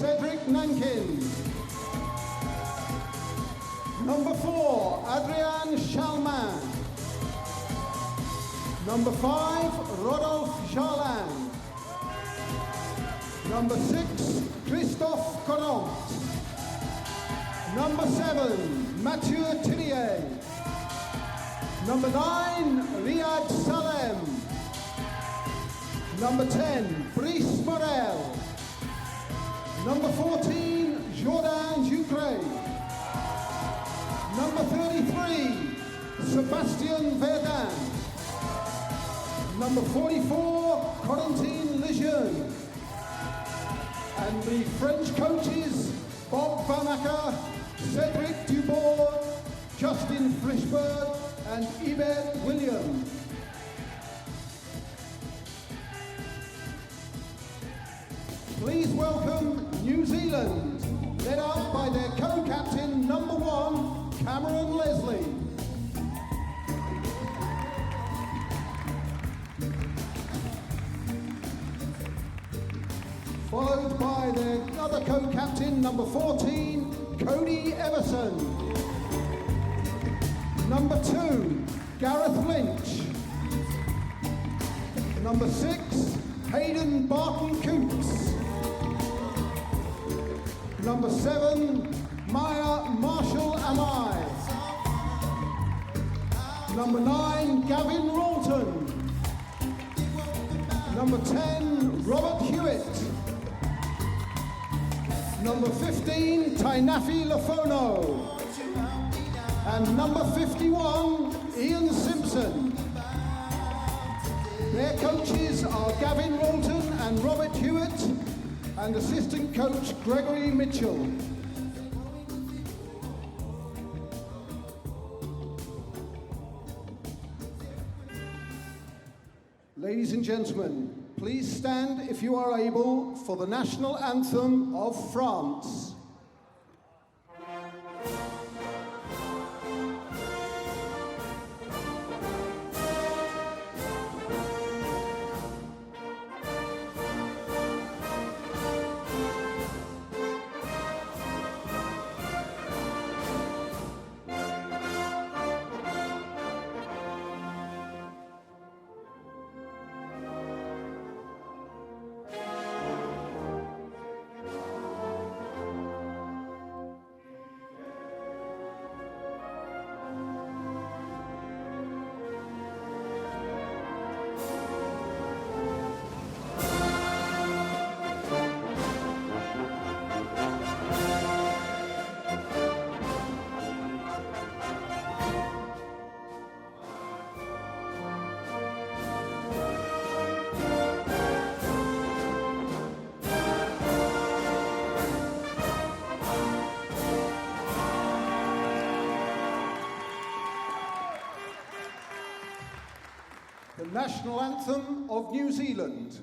Cedric Nankin. Number 4, Adrian Chalmin. Number 5, Rodolphe Jarlin. Number 6, Christophe Coront. Number 7, Mathieu Tillier. Number 9, Riyad Salem. Number 10, Brice Morel. Number 14, Jordan Jucre. Number 33, Sébastien Verdun. Number 44, Corentin Lejeune. And the French coaches, Bob Van Acker, Cedric Dubourg, Justin Frischberg, and Yvette Williams. Please welcome New Zealand, led out by their co-captain, number 1, Cameron Leslie. Followed by their other co-captain, number 14, Cody Everson. Number 2, Gareth Lynch. Number 6, Hayden Barton-Coots. Number 7, Maya Marshall-Amai. Number 9, Gavin Ralton. Number 10, Robert Hewitt. Number 15, Tainafi Lafono. And number 51, Ian Simpson. Their coaches are Gavin Ralton and Robert Hewitt, and assistant coach Gregory Mitchell. Ladies and gentlemen, please stand if you are able for the national anthem of France. The national anthem of New Zealand.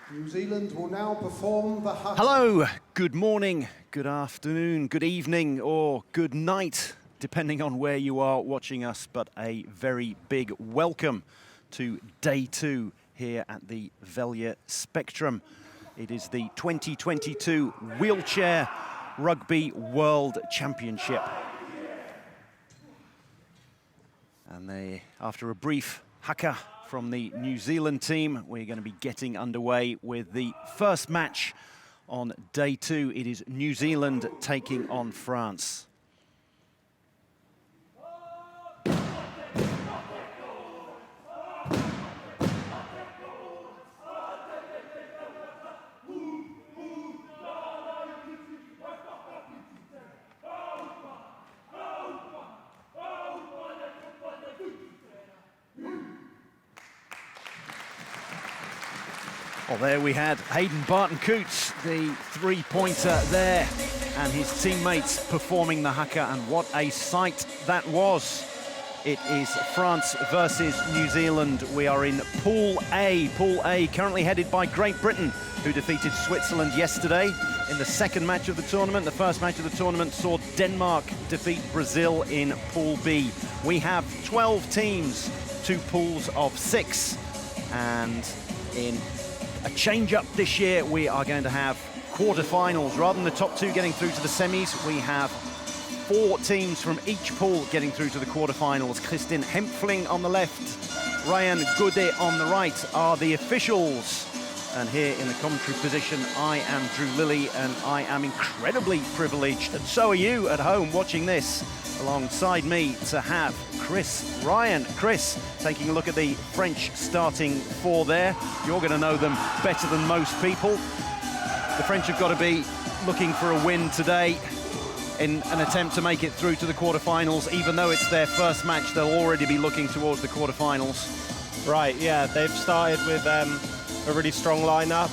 New Zealand will now perform the haka. Hello, good morning, good afternoon, good evening, or good night, depending on where you are watching us, but a very big welcome to day 2 here at the Vejle Spectrum. It is the 2022 Wheelchair Rugby World Championship. And after a brief haka from the New Zealand team, we're going to be getting underway with the first match on day 2. It is New Zealand taking on France. Well, there we had Hayden Barton-Coots, the three-pointer there, and his teammates performing the haka, and what a sight that was. It is France versus New Zealand. We are in Pool A. Pool A currently headed by Great Britain, who defeated Switzerland yesterday in the second match of the tournament. The first match of the tournament saw Denmark defeat Brazil in Pool B. We have 12 teams, 2 pools of 6, and in a change-up this year, we are going to have quarter-finals. Rather than the top 2 getting through to the semis, we have 4 teams from each pool getting through to the quarter-finals. Kristin Hempfling on the left, Ryan Godet on the right are the officials. And here in the commentary position, I am Drew Lilly, and I am incredibly privileged, and so are you at home watching this, alongside me to have Chris Ryan. Chris, taking a look at the French starting 4 there. You're going to know them better than most people. The French have got to be looking for a win today in an attempt to make it through to the quarterfinals. Even though it's their first match, they'll already be looking towards the quarterfinals. Right, yeah, they've started with a really strong lineup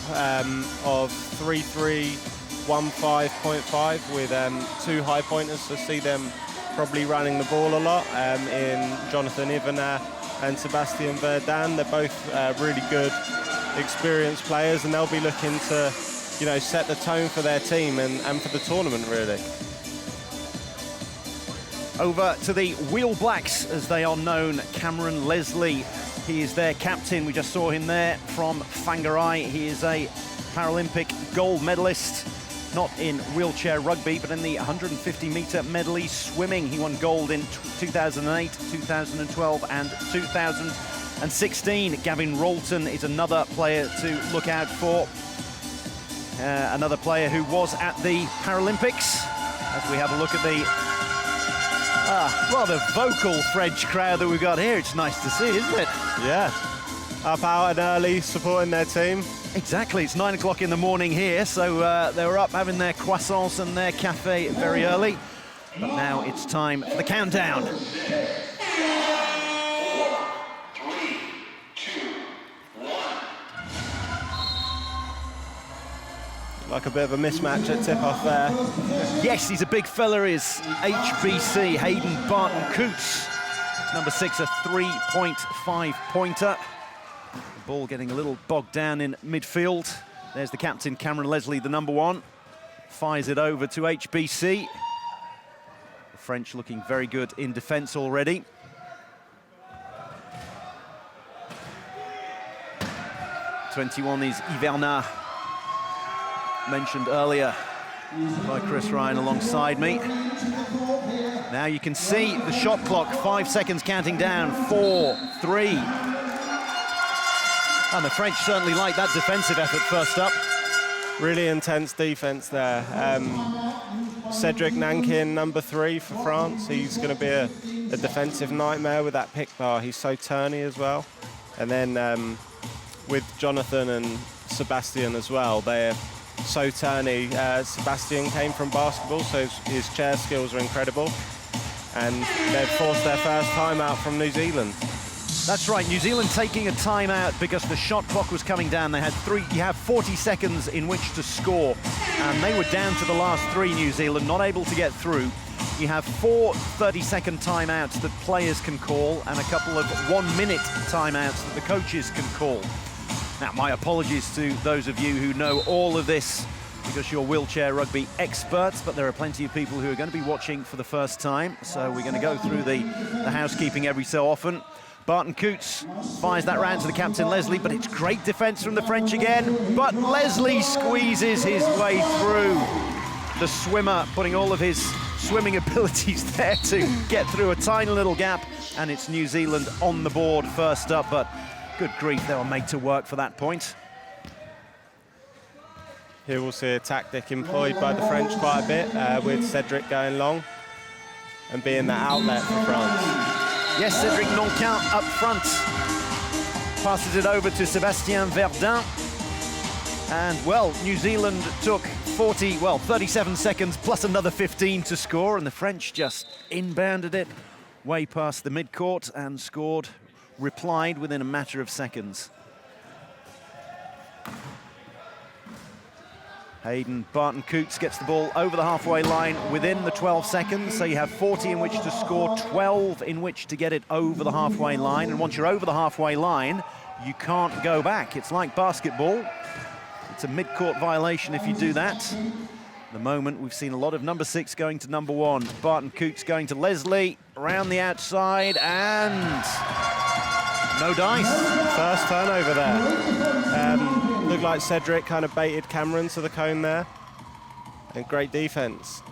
of 3-3, 1-5.5 with 2 high pointers, to see them probably running the ball a lot in Jonathan Ivenaar and Sebastian Verdun. They're both really good, experienced players, and they'll be looking to, you know, set the tone for their team and for the tournament, really. Over to the Wheel Blacks, as they are known, Cameron Leslie. He is their captain. We just saw him there from Whangarei. He is a Paralympic gold medalist, not in wheelchair rugby, but in the 150-metre medley swimming. He won gold in 2008, 2012 and 2016. Gavin Rolton is another player to look out for. Another player who was at the Paralympics. As we have a look at the rather vocal French crowd that we've got here. It's nice to see, isn't it? Yeah, up out and early supporting their team. Exactly, it's 9 o'clock in the morning here, so they were up having their croissants and their cafe very early. But now it's time for the countdown. 4, 3, 2, 1. Like a bit of a mismatch at tip-off there. Yes, he's a big fella, is HBC, Hayden Barton-Coots. Number 6, a 3.5 pointer. The ball getting a little bogged down in midfield. There's the captain, Cameron Leslie, the number 1. Fires it over to HBC. The French looking very good in defence already. #21 is Ivenaar, mentioned earlier by Chris Ryan alongside me. Now you can see the shot clock, 5 seconds counting down, 4, 3. And the French certainly like that defensive effort first up. Really intense defense there. Cedric Nankin, number 3 for France. He's going to be a defensive nightmare with that pick bar. He's so turny as well. And then with Jonathan and Sebastian as well, they're so turny. Sebastian came from basketball, so his chair skills are incredible. And they've forced their first timeout from New Zealand. That's right, New Zealand taking a timeout because the shot clock was coming down. They had you have 40 seconds in which to score, and they were down to the last 3, New Zealand, not able to get through. You have 4 30-second timeouts that players can call and a couple of 1-minute timeouts that the coaches can call. Now, my apologies to those of you who know all of this because you're wheelchair rugby experts, but there are plenty of people who are going to be watching for the first time, so we're going to go through the housekeeping every so often. Barton-Coots fires that round to the captain, Leslie, but it's great defence from the French again. But Leslie squeezes his way through. The swimmer putting all of his swimming abilities there to get through a tiny little gap, and it's New Zealand on the board first up, but good grief, they were made to work for that point. Here we'll see a tactic employed by the French quite a bit, with Cedric going long and being that outlet for France. Yes, Cedric Nankin up front. Passes it over to Sébastien Verdun. And, well, New Zealand took 37 seconds plus another 15 to score, and the French just inbounded it way past the midcourt and scored, replied within a matter of seconds. Hayden Barton-Coots gets the ball over the halfway line within the 12 seconds, so you have 40 in which to score, 12 in which to get it over the halfway line, and once you're over the halfway line, you can't go back. It's like basketball. It's a mid-court violation if you do that. At the moment, we've seen a lot of number 6 going to number 1. Barton-Coots going to Leslie, around the outside, and no dice. First turnover there. Looked like Cedric kind of baited Cameron to the cone there. And great defense.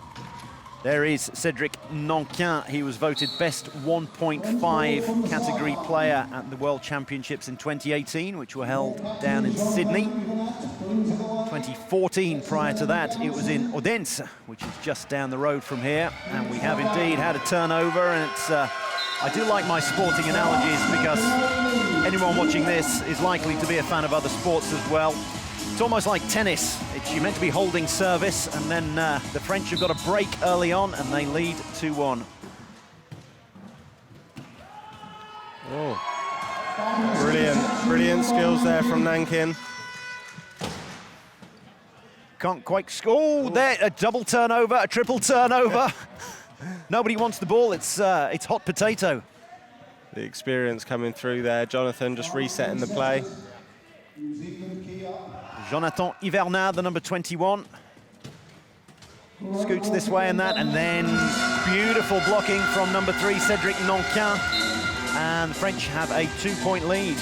There is Cedric Nankin. He was voted best 1.5 category player at the World Championships in 2018, which were held down in Sydney. 2014, prior to that, it was in Odense, which is just down the road from here. And we have indeed had a turnover, and it's, I do like my sporting analogies because anyone watching this is likely to be a fan of other sports as well. It's almost like tennis. You're meant to be holding service, and then the French have got a break early on, and they lead 2-1. Oh, brilliant skills there from Nankin. Can't quite score. There, a double turnover, a triple turnover. Nobody wants the ball. It's hot potato. The experience coming through there. Jonathan just resetting the play. Jonathan Hivernat, the number 21. Scoots this way and that, and then beautiful blocking from number 3, Cedric Nankin. And the French have a 2-point lead.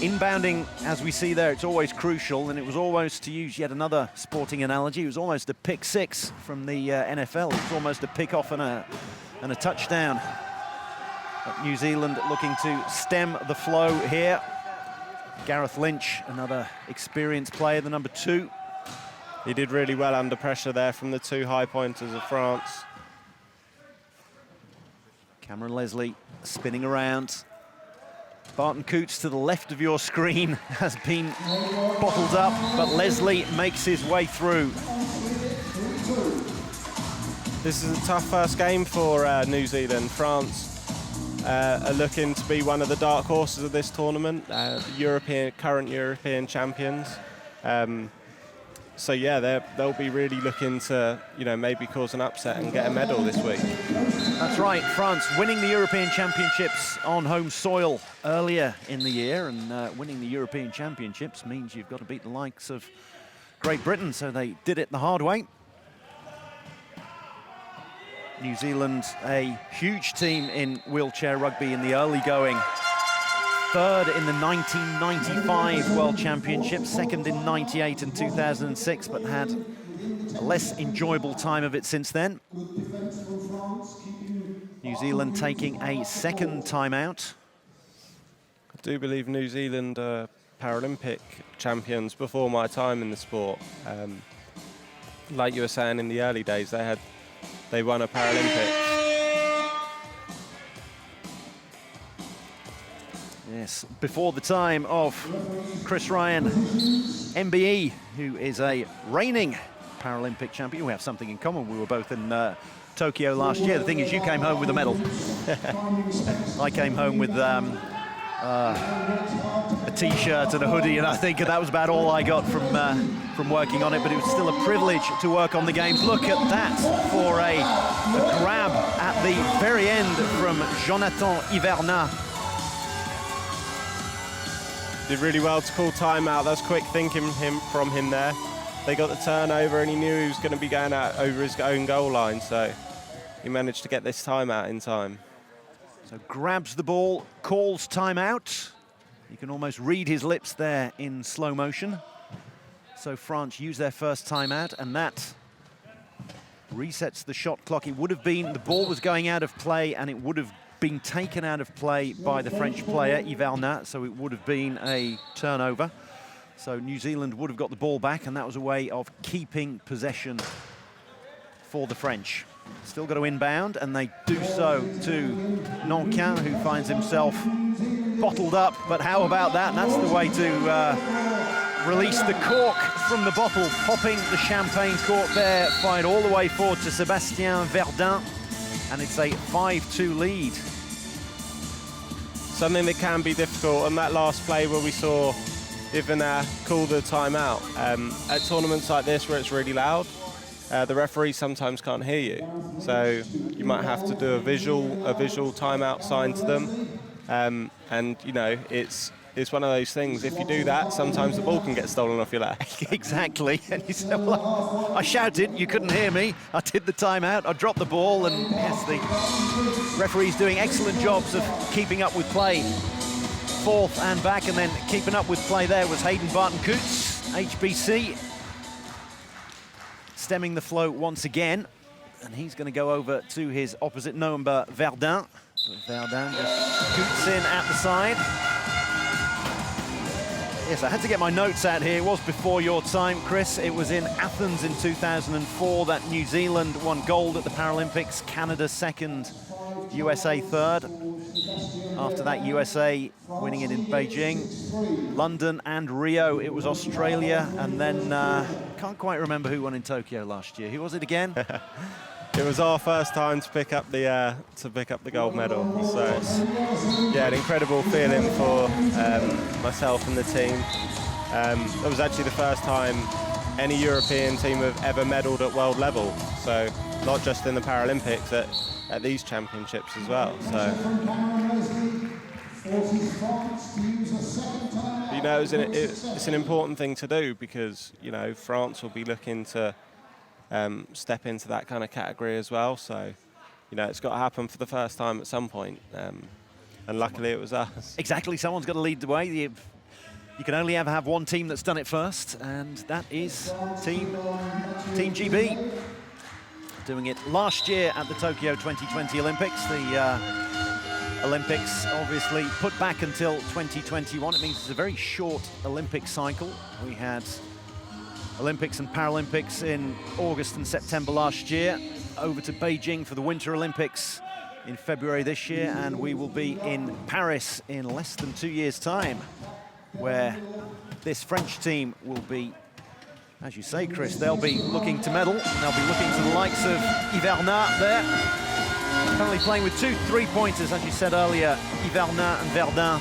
Inbounding, as we see there, it's always crucial, and it was almost, to use yet another sporting analogy, it was almost a pick 6 from the NFL. It was almost a pick off and a touchdown. But New Zealand looking to stem the flow here. Gareth Lynch, another experienced player, the number 2. He did really well under pressure there from the 2 high pointers of France. Cameron Leslie spinning around. Barton-Coots to the left of your screen has been bottled up, but Leslie makes his way through. This is a tough first game for New Zealand. France are looking to be one of the dark horses of this tournament, current European champions. So yeah, they'll be really looking to, maybe cause an upset and get a medal this week. That's right, France winning the European Championships on home soil earlier in the year, and winning the European Championships means you've got to beat the likes of Great Britain, so they did it the hard way. New Zealand, a huge team in wheelchair rugby in the early going. 3rd in the 1995 World Championships, 2nd in 98 and 2006, but had a less enjoyable time of it since then. New Zealand taking a 2nd timeout. I do believe New Zealand are Paralympic champions before my time in the sport. Like you were saying, in the early days, they won a Paralympics. Yes, before the time of Chris Ryan, MBE, who is a reigning Paralympic champion. We have something in common. We were both in Tokyo last year. The thing is, you came home with a medal. I came home with a T-shirt and a hoodie, and I think that was about all I got from working on it, but it was still a privilege to work on the games. Look at that for a grab at the very end from Jonathan Hivernat. Did really well to call timeout. That's quick thinking from him there. They got the turnover, and he knew he was going to be going out over his own goal line, so he managed to get this timeout in time. So grabs the ball, calls timeout. You can almost read his lips there in slow motion. So France use their first timeout, and that resets the shot clock. It would have been, the ball was going out of play, and it would have been taken out of play by the French player, Hivernat, so it would have been a turnover. So New Zealand would have got the ball back, and that was a way of keeping possession for the French. Still got to inbound, and they do so to Nankin, who finds himself bottled up. But how about that? And that's the way to release the cork from the bottle, popping the champagne cork there, fired all the way forward to Sébastien Verdun, and it's a 5-2 lead. Something that can be difficult on that last play where we saw Ivana call the timeout. At tournaments like this where it's really loud, the referee sometimes can't hear you. So you might have to do a visual timeout sign to them. And you know, it's one of those things. If you do that, sometimes the ball can get stolen off your leg. Exactly. And you said, well, I shouted, you couldn't hear me. I did the timeout, I dropped the ball, and yes, the referee's doing excellent jobs of keeping up with play. Forth and back, and then keeping up with play there was Hayden Barton-Coutts, HBC. Stemming the flow once again, and he's going to go over to his opposite number, Verdun. But Verdun just scoots in at the side. Yes, I had to get my notes out here. It was before your time, Chris. It was in Athens in 2004 that New Zealand won gold at the Paralympics, Canada second, USA third. After that, USA winning it in Beijing, London and Rio. It was Australia, and then can't quite remember who won in Tokyo last year. Who was it again? It was our first time to pick up the gold medal. So yeah, an incredible feeling for myself and the team. It was actually the first time any European team have ever medalled at world level. So not just in the Paralympics, at these championships as well. So you know, it's an important thing to do because, you know, France will be looking to step into that kind of category as well. So, you know, it's got to happen for the first time at some point. And luckily it was us. Exactly, someone's got to lead the way. You can only ever have one team that's done it first, and that is Team GB. Doing it last year at the Tokyo 2020 Olympics. The Olympics obviously put back until 2021. It means it's a very short Olympic cycle. We had Olympics and Paralympics in August and September last year, over to Beijing for the Winter Olympics in February this year, and we will be in Paris in less than 2 years' time, where this French team will be, as you say, Chris, they'll be looking to medal, and they'll be looking to the likes of Ivernat there. Currently playing with 2 3-pointers, as you said earlier, Ivernat and Verdun.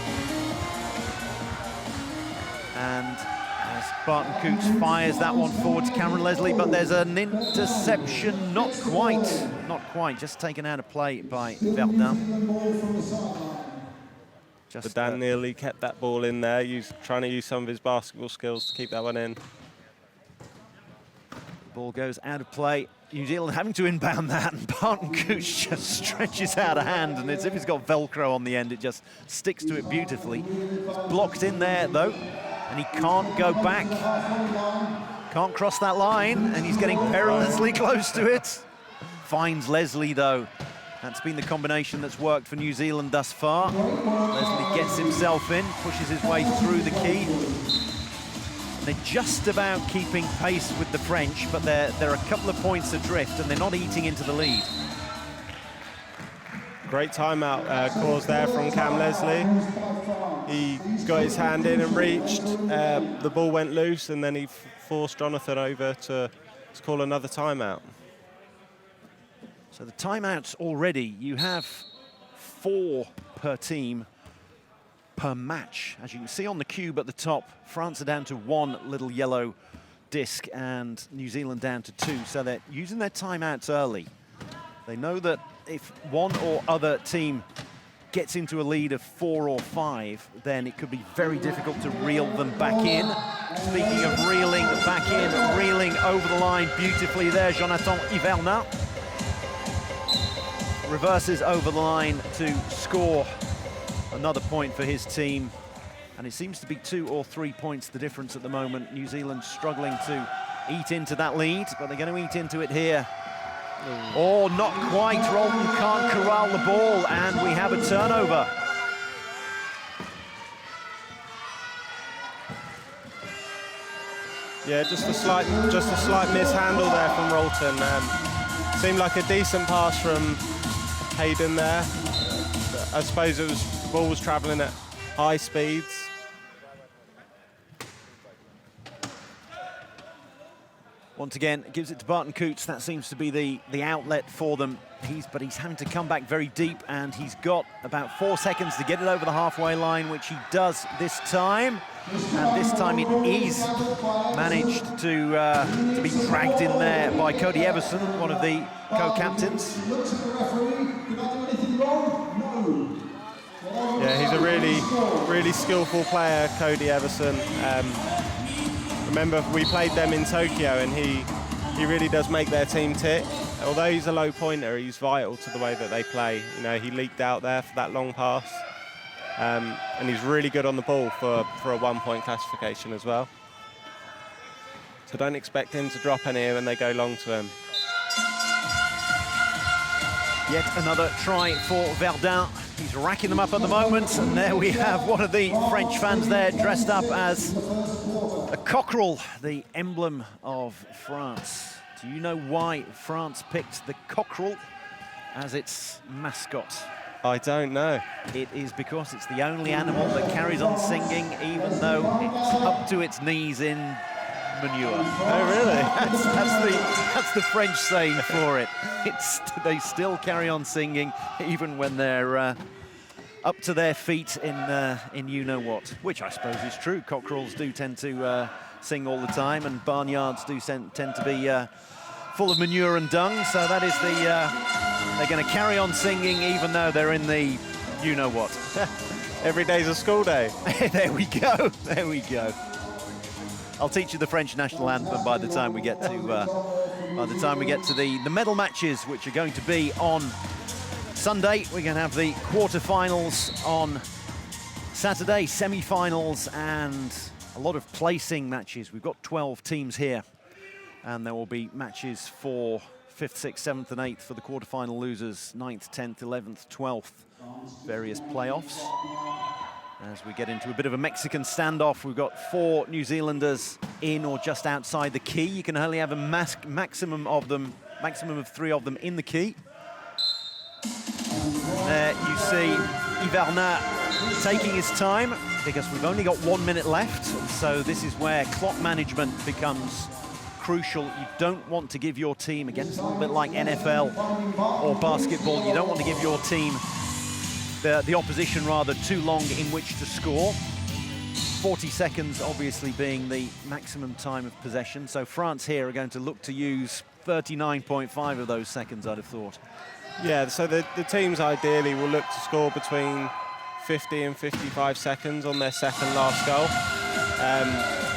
And as Barton-Coutts fires that one forward to Cameron Leslie, but there's an interception, not quite, just taken out of play by Verdun. But Dan nearly kept that ball in there, trying to use some of his basketball skills to keep that one in. Ball goes out of play. New Zealand having to inbound that, and Barton-Coutts just stretches out a hand, and as if he's got Velcro on the end, it just sticks to it beautifully. It's blocked in there, though, and he can't go back. Can't cross that line, and he's getting perilously close to it. Finds Leslie, though. That's been the combination that's worked for New Zealand thus far. Leslie gets himself in, pushes his way through the key. They're just about keeping pace with the French, but they're a couple of points adrift, and they're not eating into the lead. Great timeout calls there from Cam Leslie. He got his hand in and reached. The ball went loose, and then he forced Jonathan over to call another timeout. So the timeouts already, you have 4 per team per match. As you can see on the cube at the top, France are down to 1 little yellow disc and New Zealand down to 2. So they're using their timeouts early. They know that if one or other team gets into a lead of 4 or 5, then it could be very difficult to reel them back in. Speaking of reeling back in, reeling over the line beautifully there, Jonathan Ivernat reverses over the line to score another point for his team, and it seems to be 2 or 3 points the difference at the moment. New Zealand struggling to eat into that lead, but they're going to eat into it here. Oh, not quite. Rolton can't corral the ball, and we have a turnover. Yeah, just a slight mishandle there from Rolton. Seemed like a decent pass from Hayden there. I suppose the ball was travelling at high speeds. Once again, gives it to Barton Coots. That seems to be the outlet for them. But he's having to come back very deep, and he's got about 4 seconds to get it over the halfway line, which he does this time. And this time it is managed to be dragged in there by Cody Everson, one of the co-captains. Yeah, he's a really skillful player, Cody Everson. Remember, we played them in Tokyo, and he really does make their team tick. Although he's a low pointer, he's vital to the way that they play. You know, he leaked out there for that long pass. And he's really good on the ball for a 1-point classification as well. So don't expect him to drop any when they go long to him. Yet another try for Verdun. He's racking them up at the moment. And there we have one of the French fans there dressed up as a cockerel, the emblem of France. Do you know why France picked the cockerel as its mascot? I don't know. It is because it's the only animal that carries on singing, even though it's up to its knees in manure. Oh, really? That's the French saying for it. They still carry on singing, even when they're up to their feet in you-know-what, which I suppose is true. Cockerels do tend to sing all the time, and barnyards do tend to be full of manure and dung, so that is they're going to carry on singing even though they're in the you-know-what. Every day's a school day. There we go, there we go. I'll teach you the French national anthem by the time we get to the medal matches, which are going to be on Sunday. We're going to have the quarterfinals on Saturday, semi-finals, and a lot of placing matches. We've got 12 teams here, and there will be matches for 5th, 6th, 7th and 8th for the quarterfinal losers, 9th, 10th, 11th, 12th, various playoffs. As we get into a bit of a Mexican standoff, we've got 4 New Zealanders in or just outside the key. You can only have a maximum of 3 of them in the key. There you see Ivernat taking his time, because we've only got 1 minute left. So this is where clock management becomes crucial. You don't want to give your team, again, it's a little bit like NFL or basketball, you don't want to give your team, the opposition rather, too long in which to score. 40 seconds obviously being the maximum time of possession. So France here are going to look to use 39.5 of those seconds, I'd have thought. Yeah, so the teams ideally will look to score between 50 and 55 seconds on their second last goal.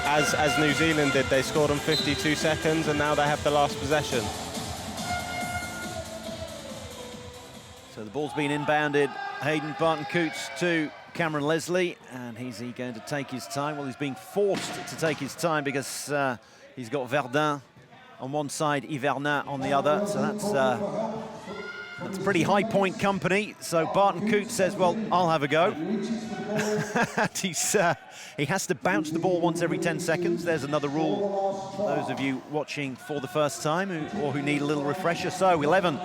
As New Zealand did, they scored on 52 seconds, and now they have the last possession. So the ball's been inbounded. Hayden Barton Coots to Cameron Leslie, and is he going to take his time? Well, he's being forced to take his time because he's got Verdun on one side, Ivernat on the other, so that's pretty high point company. So Barton Coots says, well, I'll have a go. He has to bounce the ball once every 10 seconds. There's another rule for those of you watching for the first time or who need a little refresher. So 11,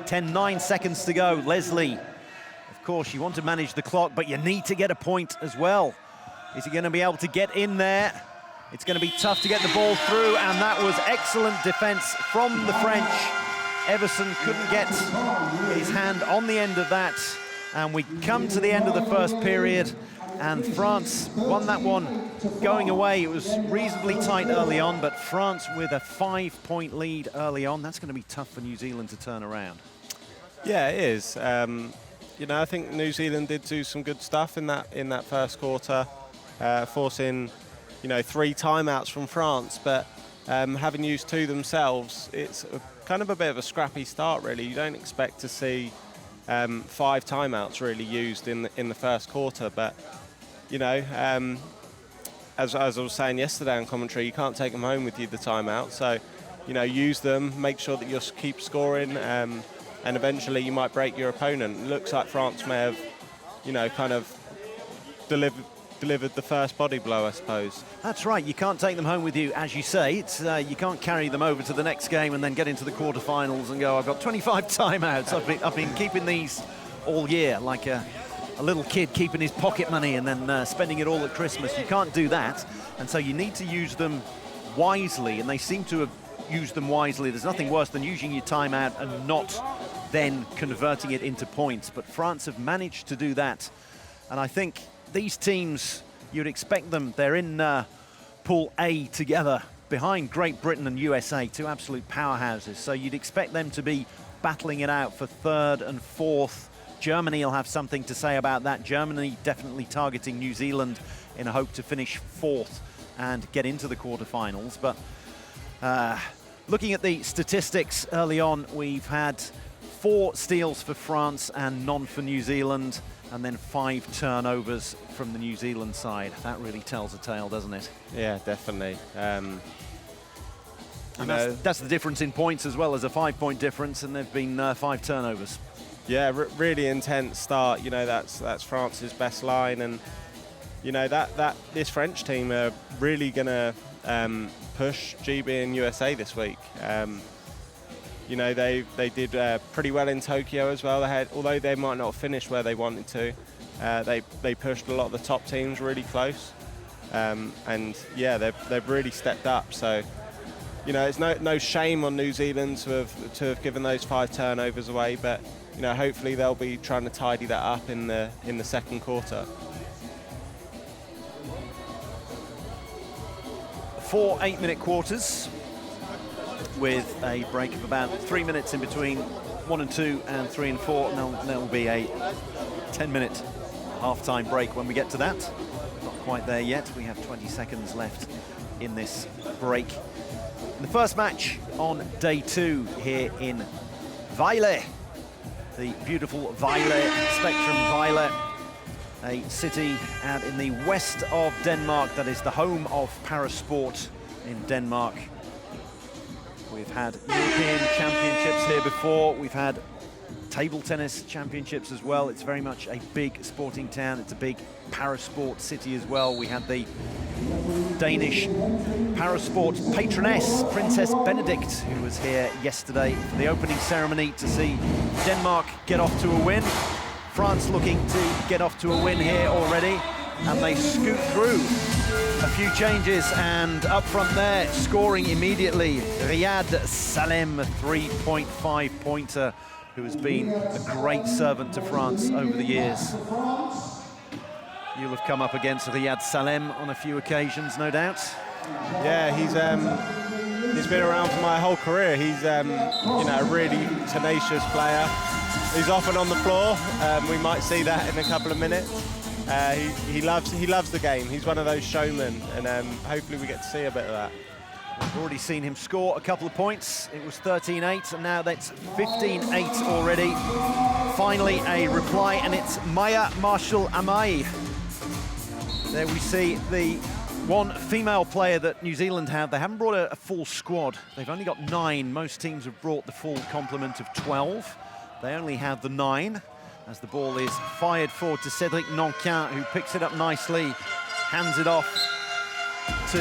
10, 9 seconds to go. Leslie, of course, you want to manage the clock, but you need to get a point as well. Is he going to be able to get in there? It's going to be tough to get the ball through, and that was excellent defense from the French. Everson couldn't get his hand on the end of that, and we come to the end of the first period, and France won that one going away. It was reasonably tight early on, but France with a 5-point lead early on. That's going to be tough for New Zealand to turn around. Yeah, it is. You know, I think New Zealand did do some good stuff in that first quarter, forcing, 3 timeouts from France, but having used 2 themselves, it's kind of a bit of a scrappy start, really. You don't expect to see 5 timeouts really used in the first quarter, but as I was saying yesterday on commentary, you can't take them home with you, the timeout. So, use them, make sure that you keep scoring, and eventually you might break your opponent. It looks like France may have, kind of delivered the first body blow, I suppose. That's right. You can't take them home with you, as you say. It's you can't carry them over to the next game and then get into the quarterfinals and go, I've got 25 timeouts. I've been keeping these all year, like a little kid keeping his pocket money and then spending it all at Christmas. You can't do that, and so you need to use them wisely, and they seem to have used them wisely. There's nothing worse than using your timeout and not then converting it into points, but France have managed to do that, and I think these teams, you'd expect them, they're in Pool A together, behind Great Britain and USA, two absolute powerhouses, so you'd expect them to be battling it out for third and fourth. Germany will have something to say about that. Germany definitely targeting New Zealand in a hope to finish fourth and get into the quarterfinals. But looking at the statistics early on, we've had 4 steals for France and none for New Zealand, and then 5 turnovers from the New Zealand side. That really tells a tale, doesn't it? Yeah, definitely. And that's the difference in points as well, as a 5-point difference, and there've been 5 turnovers. Yeah, really intense start. You know, that's France's best line, and you know that this French team are really gonna push GB and USA this week. You know, they did pretty well in Tokyo as well. Although they might not have finished where they wanted to, they pushed a lot of the top teams really close, and yeah, they've really stepped up. So, you know, it's no shame on New Zealand to have given those 5 turnovers away, but you know, hopefully they'll be trying to tidy that up in the second quarter. 4 8-minute quarters with a break of about 3 minutes in between 1 and 2 and 3 and 4, and there'll be a 10-minute half-time break when we get to that. Not quite there yet. We have 20 seconds left in this break. The first match on day 2 here in Vejle, the beautiful Vejle, Spectrum Vejle, a city out in the west of Denmark that is the home of parasport in Denmark. We've had European championships here before. We've had table tennis championships as well. It's very much a big sporting town. It's a big parasport city as well. We had the Danish parasport patroness, Princess Benedict, who was here yesterday for the opening ceremony to see Denmark get off to a win. France looking to get off to a win here already, and they scoot through. A few changes, and up front there, scoring immediately, Riyad Salem, a 3.5-pointer, who has been a great servant to France over the years. You'll have come up against Riyad Salem on a few occasions, no doubt. Yeah, he's been around for my whole career. He's you know, a really tenacious player. He's often on the floor. We might see that in a couple of minutes. He loves the game. He's one of those showmen, and hopefully we get to see a bit of that. We've already seen him score a couple of points. It was 13-8, and now that's 15-8 already. Finally, a reply, and it's Maya Marshall Amai. There we see the one female player that New Zealand have. They haven't brought a full squad. They've only got 9. Most teams have brought the full complement of 12. They only have the 9. As the ball is fired forward to Cédric Nankin, who picks it up nicely, hands it off to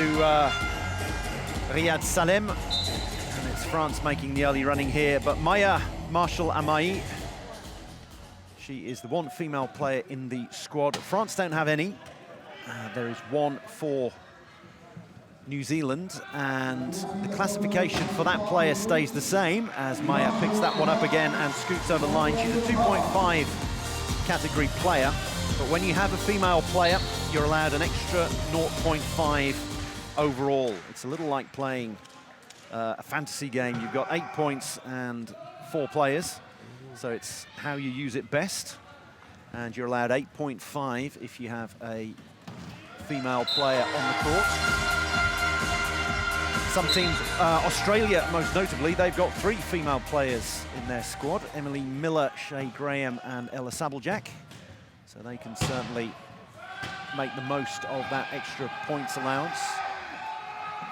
Riyad Salem. And it's France making the early running here, but Maya Marshall Amai, she is the one female player in the squad. France don't have any. There is one for New Zealand, and the classification for that player stays the same as Maya picks that one up again and scoots over the line. She's a 2.5 category player, but when you have a female player, you're allowed an extra 0.5 overall. It's a little like playing a fantasy game. You've got 8 points and 4 players, so it's how you use it best, and you're allowed 8.5 if you have a female player on the court. Some teams, Australia most notably, they've got 3 female players in their squad: Emily Miller, Shay Graham and Ella Sabeljack. So they can certainly make the most of that extra points allowance.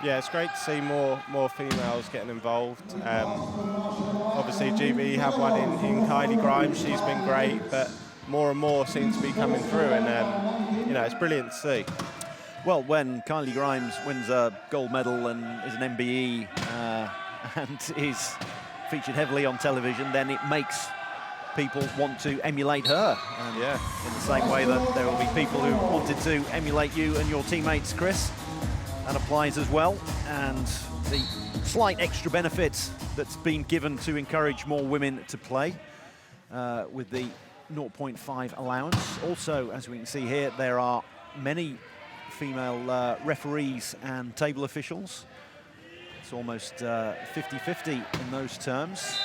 Yeah, it's great to see more females getting involved. Obviously GB have one in Kylie Grimes. She's been great, but more and more seem to be coming through, and you know, it's brilliant to see. Well, when Kylie Grimes wins a gold medal and is an MBE and is featured heavily on television, then it makes people want to emulate her. And Yeah. in the same way that there will be people who wanted to emulate you and your teammates, Chris. That applies as well. And the slight extra benefit that's been given to encourage more women to play with the 0.5 allowance. Also, as we can see here, there are many female referees and table officials. It's almost 50-50 in those terms.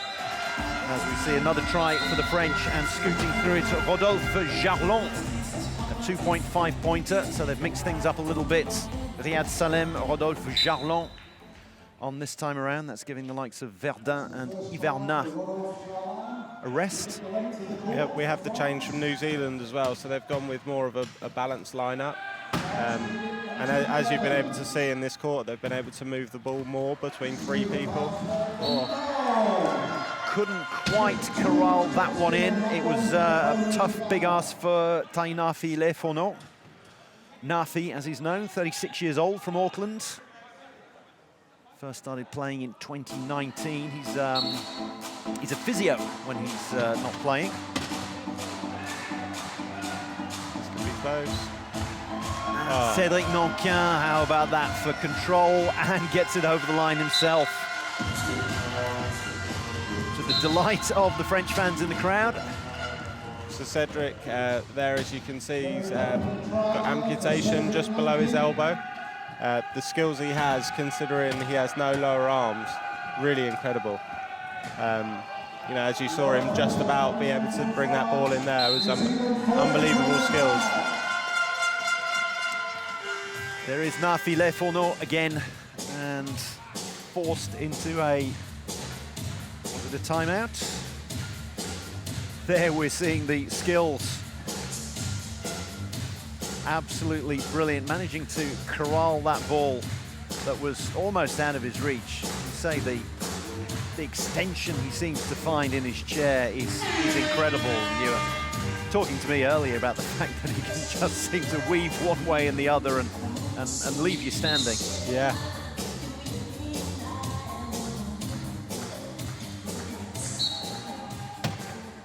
As we see another try for the French, and scooting through it, Rodolphe Jarlon, a 2.5 pointer, so they've mixed things up a little bit. Riyad Salem, Rodolphe Jarlon on this time around. That's giving the likes of Verdun and Hiverna a rest. Yeah, we have the change from New Zealand as well, so they've gone with more of a balanced lineup. And as you've been able to see in this court, they've been able to move the ball more between three people. Couldn't quite corral that one in. It was a tough big ask for Tainafi Lefono. Nafi, as he's known, 36 years old, from Auckland. First started playing in 2019. He's a physio when he's not playing. This could be close. Cédric Nankin, how about that for control, and gets it over the line himself. To the delight of the French fans in the crowd. So Cedric, there as you can see, he's got amputation just below his elbow. The skills he has, considering he has no lower arms, really incredible. You know, as you saw him just about be able to bring that ball in there, it was unbelievable skills. There is Nafi Lefono again, and forced into a timeout. There we're seeing the skills. Absolutely brilliant, managing to corral that ball that was almost out of his reach. You say the extension he seems to find in his chair is incredible. You were talking to me earlier about the fact that he can just seem to weave one way and the other and leave you standing. Yeah.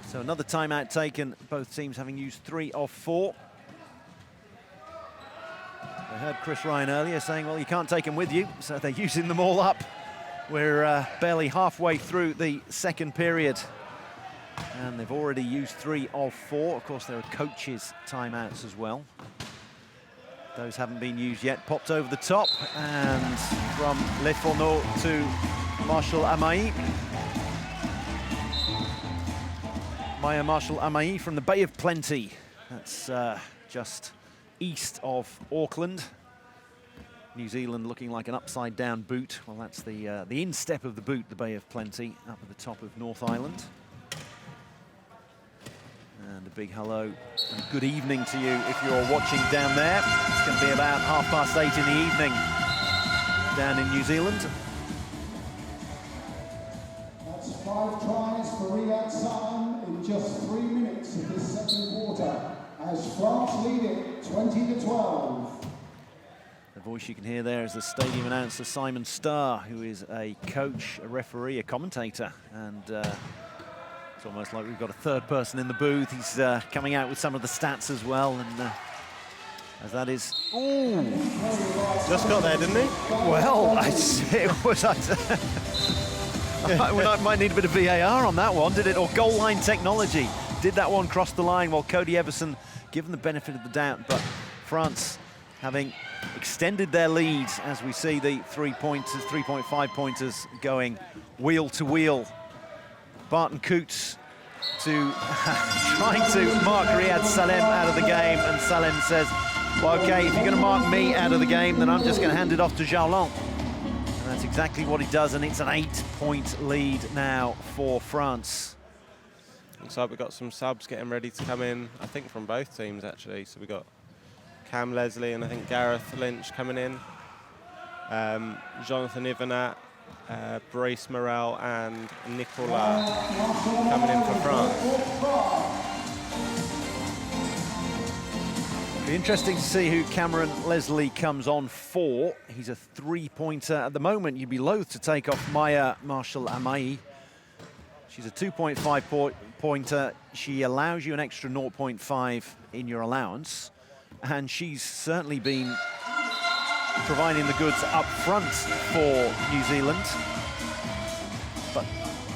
So another timeout taken, both teams having used 3 of 4. I heard Chris Ryan earlier saying, well, you can't take them with you, so they're using them all up. We're barely halfway through the second period, and they've already used 3 of 4. Of course, there are coaches' timeouts as well. Those haven't been used yet. Popped over the top, and from Lefono to Marshall Amai. Maya Marshall Amai from the Bay of Plenty. That's just east of Auckland. New Zealand looking like an upside-down boot. Well, that's the instep of the boot, the Bay of Plenty, up at the top of North Island. And a big hello and good evening to you if you're watching down there. It's going to be about 8:30 in the evening down in New Zealand. That's 5 tries for Riyad Salem in just 3 minutes of this second quarter, as France lead it 20-12. The voice you can hear there is the stadium announcer Simon Starr, who is a coach, a referee, a commentator, and it's almost like we've got a third person in the booth. He's coming out with some of the stats as well, and as that is, ooh, Just got there, didn't he? well, it was. I might need a bit of VAR on that one, did it? Or goal line technology. Did that one cross the line? Well, Cody Everson given the benefit of the doubt, but France having extended their leads as we see the 3.5 pointers going wheel to wheel. Barton Coots trying to mark Riyad Salem out of the game, and Salem says, well, okay, if you're going to mark me out of the game, then I'm just going to hand it off to Jarlon. And that's exactly what he does, and it's an 8-point lead now for France. Looks like we've got some subs getting ready to come in, I think from both teams actually. So we've got Cam Leslie and I think Gareth Lynch coming in. Jonathan Ivanat, Brice Morel and Nicolas coming in for France. Interesting to see who Cameron Leslie comes on for. He's a three-pointer at the moment. You'd be loath to take off Maya Marshall-Amai. She's a 2.5 pointer. She allows you an extra 0.5 in your allowance. And she's certainly been providing the goods up front for New Zealand. But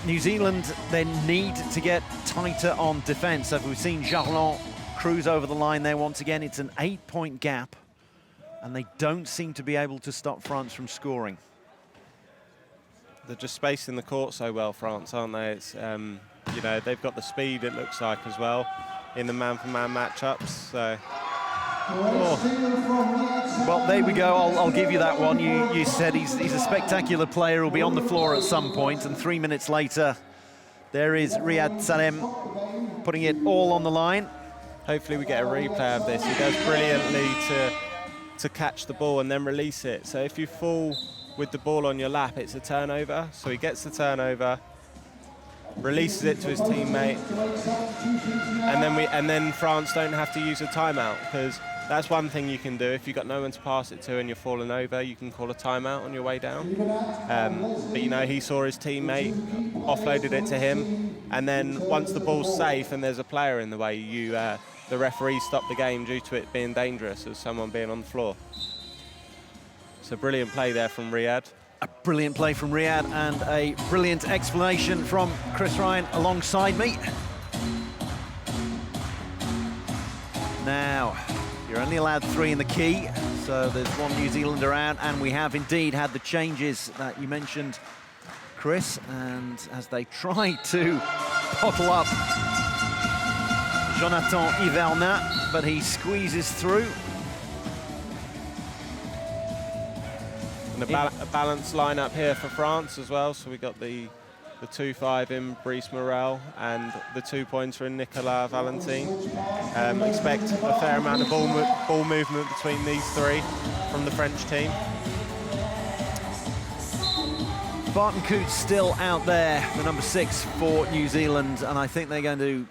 New Zealand then need to get tighter on defense. So we've seen Jarlon cruise over the line there once again. It's an 8-point gap, and they don't seem to be able to stop France from scoring. They're just spacing the court so well, France, aren't they? It's, you know, they've got the speed, it looks like, as well, in the man-for-man matchups. So. Oh. Well, there we go. I'll give you that one. You said he's a spectacular player who'll be on the floor at some point, and 3 minutes later, there is Riyad Salem putting it all on the line. Hopefully we get a replay of this. He does brilliantly to catch the ball and then release it. So if you fall with the ball on your lap, it's a turnover. So he gets the turnover, releases it to his teammate, and then France don't have to use a timeout, because that's one thing you can do. If you've got no one to pass it to and you're falling over, you can call a timeout on your way down. But, you know, he saw his teammate, offloaded it to him, and then once the ball's safe and there's a player in the way, the referee stopped the game due to it being dangerous as someone being on the floor. It's a brilliant play there from Riyad. A brilliant play from Riyad and a brilliant explanation from Chris Ryan alongside me. Now, you're only allowed 3 in the key, so there's one New Zealander out, and we have indeed had the changes that you mentioned, Chris, and as they try to bottle up Jonathan Hiverna, but he squeezes through. And a balanced lineup here for France as well. So we got the 2-5 in Brice Morel and the 2-pointer in Nicolas Valentin. Expect a fair amount of ball movement between these three from the French team. Barton Coote still out there, the number 6 for New Zealand, and I think they're going to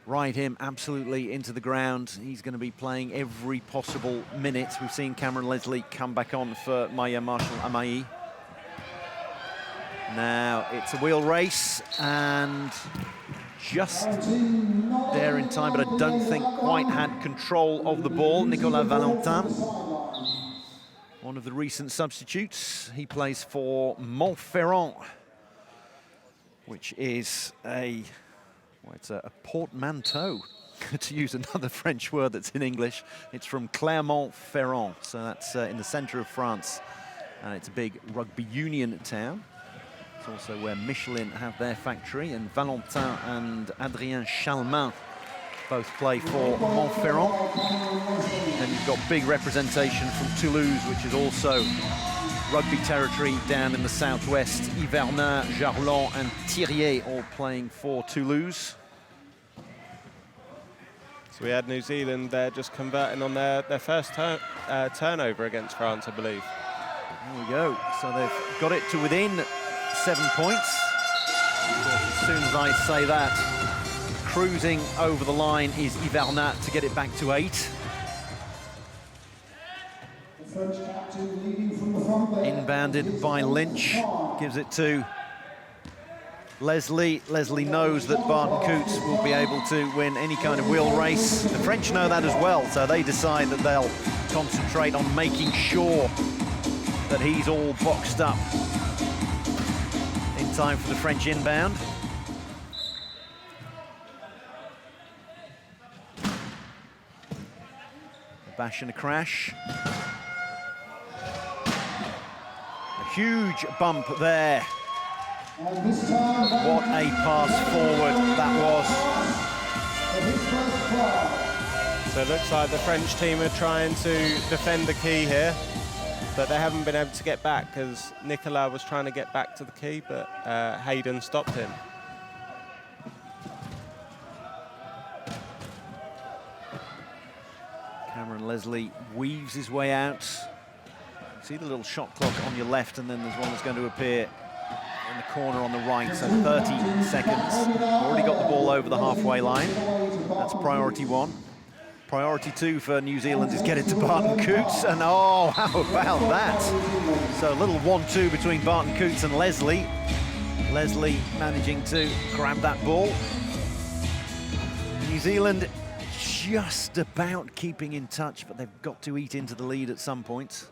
ride him absolutely into the ground. He's going to be playing every possible minute. We've seen Cameron Leslie come back on for Maya Marshall-Amai. Now it's a wheel race, and just there in time, but I don't think quite had control of the ball. Nicolas Valentin, one of the recent substitutes. He plays for Montferrand, which is it's a portmanteau, to use another French word that's in English. It's from Clermont-Ferrand, so that's in the centre of France, and it's a big rugby union town. It's also where Michelin have their factory, and Valentin and Adrien Chalmin both play for Montferrand. And you've got big representation from Toulouse, which is also rugby territory down in the southwest. Hiverna, Jarlon and Thirier all playing for Toulouse. So we had New Zealand there just converting on their first turnover against France, I believe. There we go. So they've got it to within 7 points. As soon as I say that, cruising over the line is Hiverna to get it back to 8. Inbounded by Lynch, gives it to Leslie. Leslie knows that Barton Coote will be able to win any kind of wheel race. The French know that as well, so they decide that they'll concentrate on making sure that he's all boxed up in time for the French inbound. A bash and a crash. A huge bump there. What a pass forward that was. So it looks like the French team are trying to defend the key here, but they haven't been able to get back because Nicolas was trying to get back to the key, but Hayden stopped him. Cameron Leslie weaves his way out. See the little shot clock on your left, and then there's one that's going to appear in the corner on the right, so 30 seconds. Already got the ball over the halfway line. That's priority 1. Priority 2 for New Zealand is get it to Barton Coots, and oh, how about that? So a little 1-2 between Barton Coots and Leslie. Leslie managing to grab that ball. New Zealand just about keeping in touch, but they've got to eat into the lead at some point.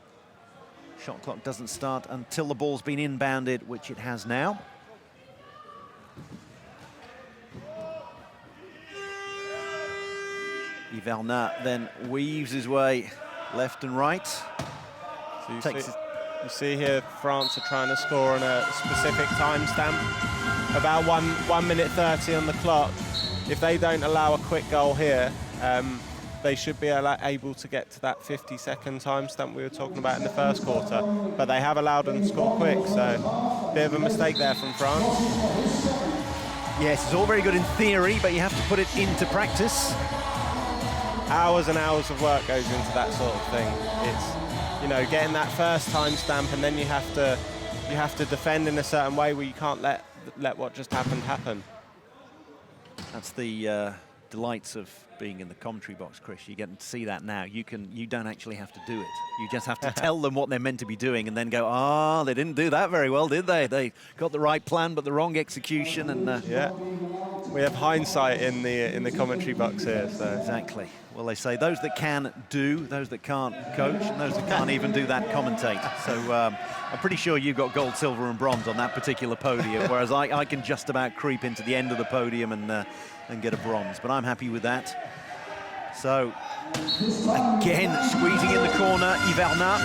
Shot clock doesn't start until the ball's been inbounded, which it has now. Vejle then weaves his way left and right. So you see here France are trying to score on a specific timestamp, about 1 minute 30 on the clock. If they don't allow a quick goal here, they should be able to get to that 50-second timestamp we were talking about in the first quarter. But they have allowed them to score quick, so bit of a mistake there from France. Yes, it's all very good in theory, but you have to put it into practice. Hours and hours of work goes into that sort of thing. It's, you know, getting that first timestamp, and then you have to defend in a certain way where you can't let what just happened happen. That's the delights of being in the commentary box, Chris. You get to see that now. You don't actually have to do it. You just have to tell them what they're meant to be doing, and then go, they didn't do that very well, did they? They got the right plan, but the wrong execution. And yeah, we have hindsight in the commentary box here. So exactly. Well, they say those that can do, those that can't coach, and those that can't even do that commentate. So I'm pretty sure you've got gold, silver and bronze on that particular podium, whereas I can just about creep into the end of the podium and get a bronze. But I'm happy with that. So, again, squeezing in the corner, Vejle.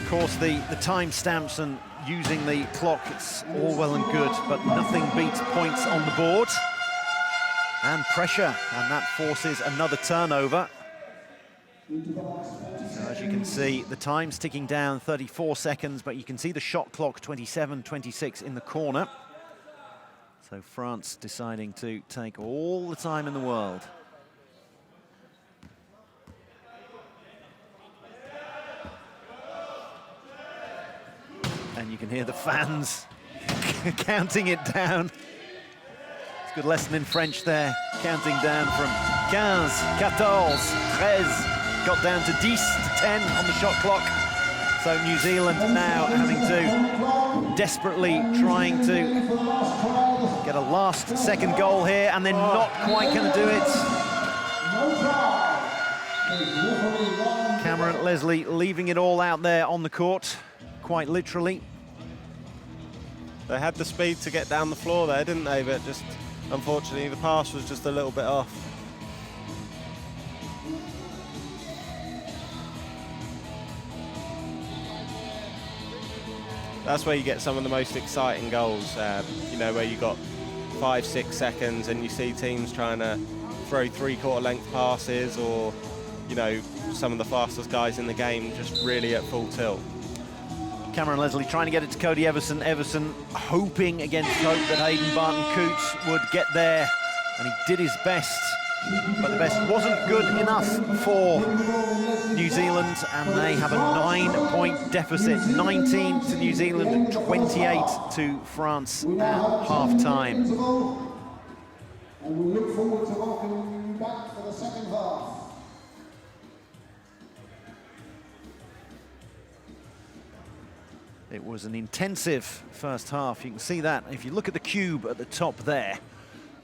Of course, the timestamps and using the clock, it's all well and good, but nothing beats points on the board. And pressure, and that forces another turnover. So as you can see, the time's ticking down, 34 seconds, but you can see the shot clock, 27-26 in the corner. So France deciding to take all the time in the world. And you can hear the fans counting it down. It's a good lesson in French there, counting down from 15, 14, 13, got down to 10 to 10 on the shot clock. So New Zealand now having to desperately trying to get a last second goal here, and they're not quite going to do it. Cameron Leslie leaving it all out there on the court, quite literally. They had the speed to get down the floor there, didn't they? But just, unfortunately, the pass was just a little bit off. That's where you get some of the most exciting goals, you know, where you got 5-6 seconds and you see teams trying to throw three-quarter length passes, or, you know, some of the fastest guys in the game just really at full tilt. Cameron Leslie trying to get it to Cody Everson. Everson hoping against hope that Hayden Barton Coots would get there, and he did his best, but the best wasn't good enough for New Zealand, and they have a 9-point deficit. 19 to New Zealand, 28 to France at half-time. And we look forward to welcoming you back for the second half. It was an intensive first half. You can see that if you look at the cube at the top there.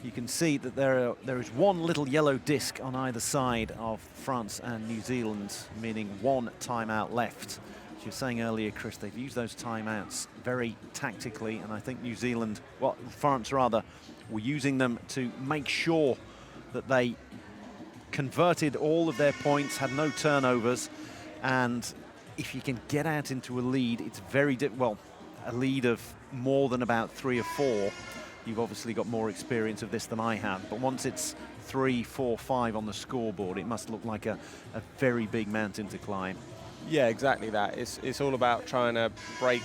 You can see that there is one little yellow disc on either side of France and New Zealand, meaning one timeout left. As you were saying earlier, Chris, they've used those timeouts very tactically, and I think New Zealand, well, France rather, were using them to make sure that they converted all of their points, had no turnovers, and if you can get out into a lead, it's very a lead of more than about 3 or 4. You've obviously got more experience of this than I have, but once it's 3, 4, 5 on the scoreboard, it must look like a very big mountain to climb. Yeah, exactly that. It's all about trying to break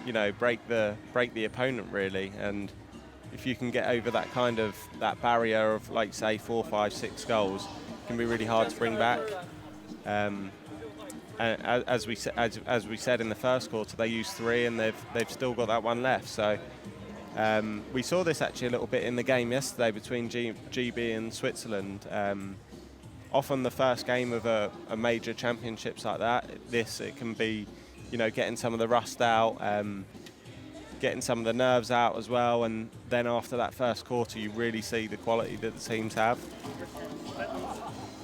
the opponent, really, and if you can get over that barrier of, like, say, 4, 5, 6 goals, it can be really hard to bring back. And as we said in the first quarter, they used 3 and they've still got that one left. So We saw this actually a little bit in the game yesterday between GB and Switzerland. Often the first game of a major championships like that, it can be, getting some of the rust out, getting some of the nerves out as well, and then after that first quarter you really see the quality that the teams have.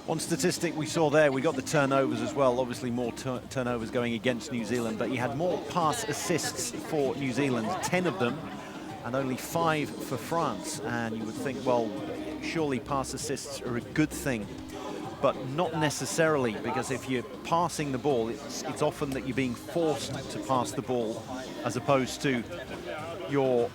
One statistic we saw there, we got the turnovers as well, obviously more turnovers going against New Zealand, but you had more pass assists for New Zealand, 10 of them, and only 5 for France. And you would think, well, surely pass assists are a good thing, but not necessarily, because if you're passing the ball, it's often that you're being forced to pass the ball as opposed to your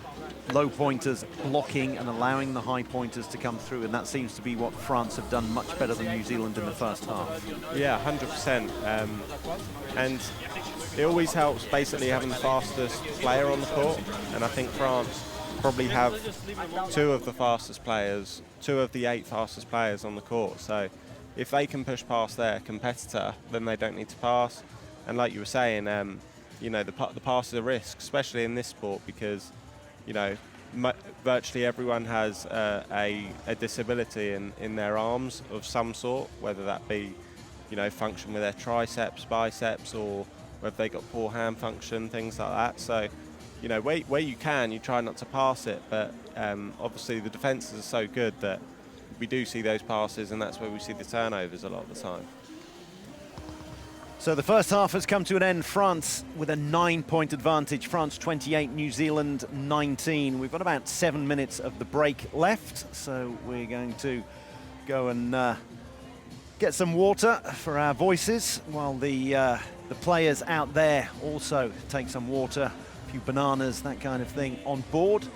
low pointers blocking and allowing the high pointers to come through, and that seems to be what France have done much better than New Zealand in the first half. Yeah, 100%. And it always helps basically having the fastest player on the court, and I think France probably have 2 of the fastest players, 2 of the 8 fastest players on the court. So if they can push past their competitor, then they don't need to pass. And like you were saying, the pass is a risk, especially in this sport, because virtually everyone has a disability in their arms of some sort, whether that be, function with their triceps, biceps, or whether they got poor hand function, things like that. So, where you can, you try not to pass it, but obviously the defences are so good that we do see those passes, and that's where we see the turnovers a lot of the time. So the first half has come to an end. France with a 9-point advantage. France 28, New Zealand 19. We've got about 7 minutes of the break left, so we're going to go and get some water for our voices while the players out there also take some water, a few bananas, that kind of thing on board.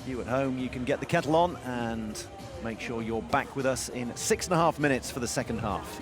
You at home, you can get the kettle on and make sure you're back with us in 6.5 minutes for the second half.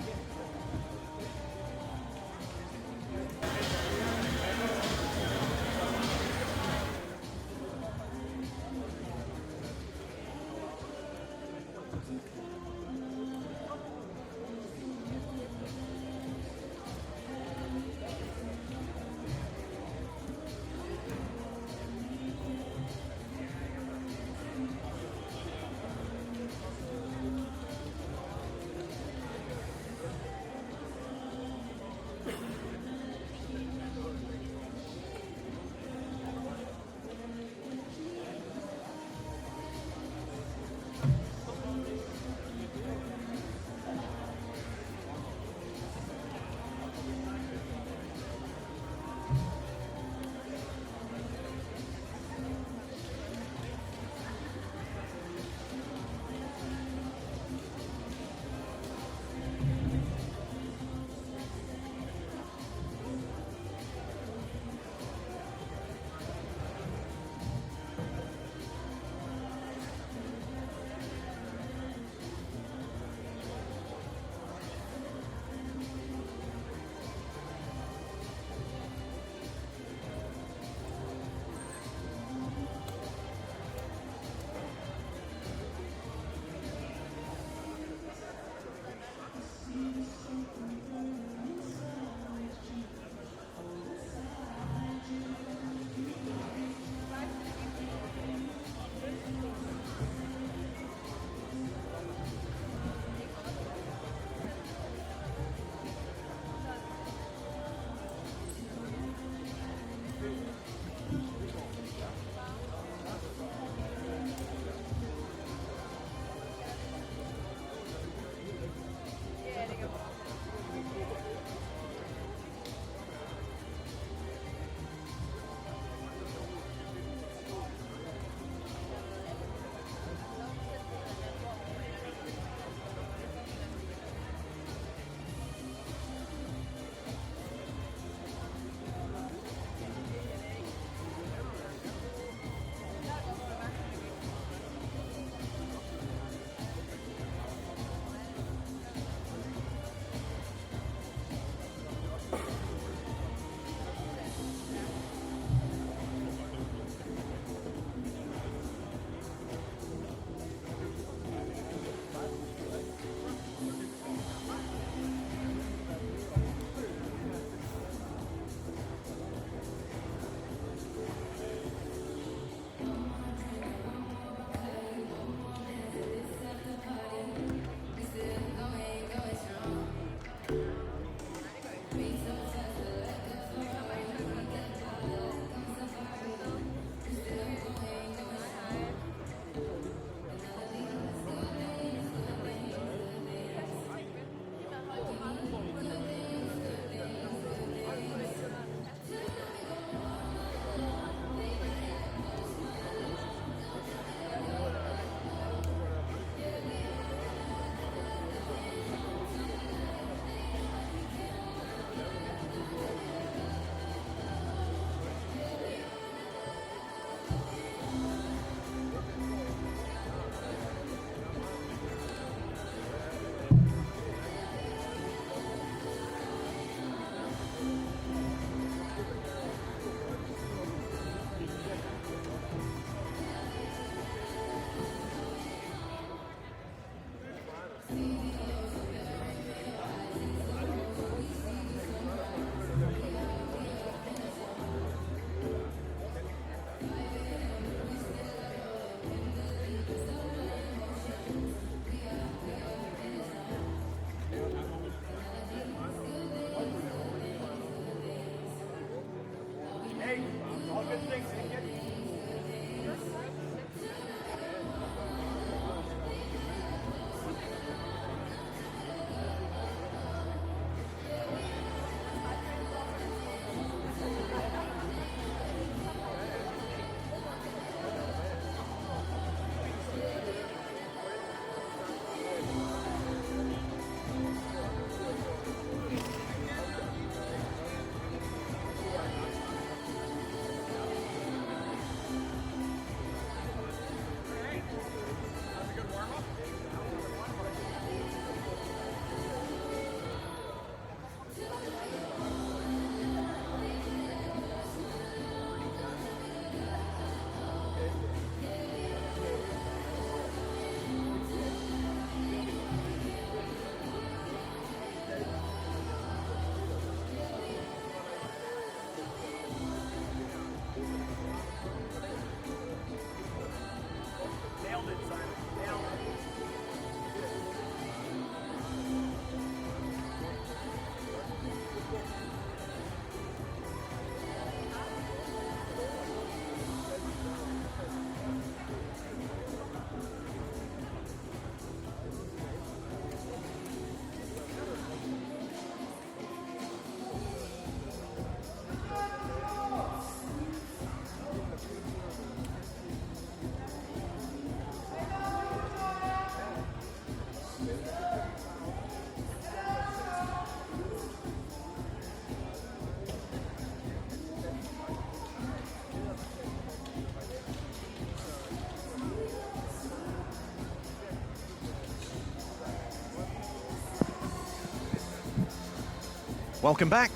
Welcome back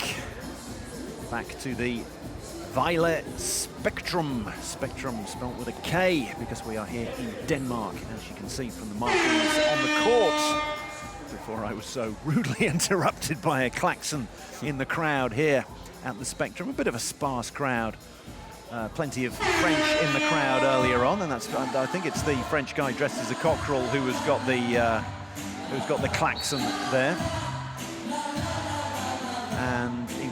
to the Vejle Spectrum. Spectrum spelt with a K because we are here in Denmark, as you can see from the markings on the court. Before I was so rudely interrupted by a klaxon in the crowd here at the Spectrum. A bit of a sparse crowd. Plenty of French in the crowd earlier on, and that's, I think it's the French guy dressed as a cockerel who's got the klaxon there. And in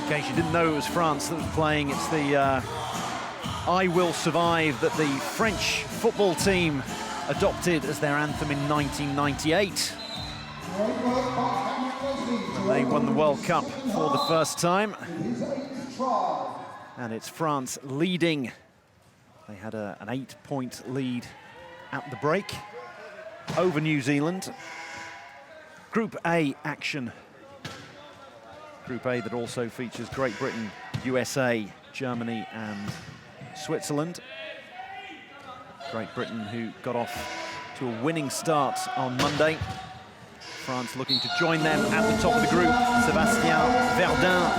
case you didn't know it was France that was playing, it's the I Will Survive that the French football team adopted as their anthem in 1998. And they won the World Cup for the first time. And it's France leading. They had an 8-point lead at the break over New Zealand. Group A action. Group A that also features Great Britain, USA, Germany and Switzerland. Great Britain, who got off to a winning start on Monday. France looking to join them at the top of the group. Sébastien Verdun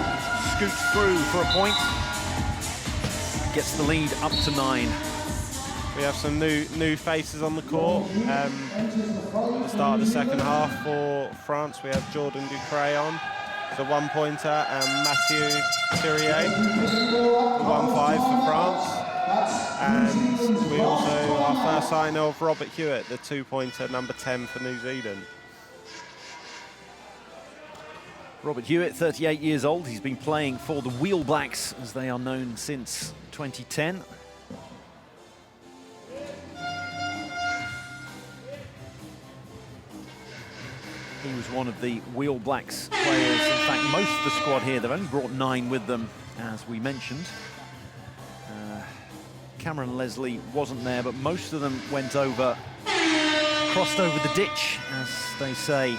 scoots through for a point. Gets the lead up to 9. We have some new faces on the court. At the start of the second half for France, we have Jordan Ducret on, the 1-pointer, and Mathieu Thirier, the 1-5 for France. And we also, our first sign of Robert Hewitt, the 2-pointer, number 10 for New Zealand. Robert Hewitt, 38 years old. He's been playing for the Wheel Blacks, as they are known, since 2010. He was one of the Wheel Blacks players. In fact, most of the squad here, they've only brought 9 with them, as we mentioned. Cameron Leslie wasn't there, but most of them went over, crossed over the ditch, as they say,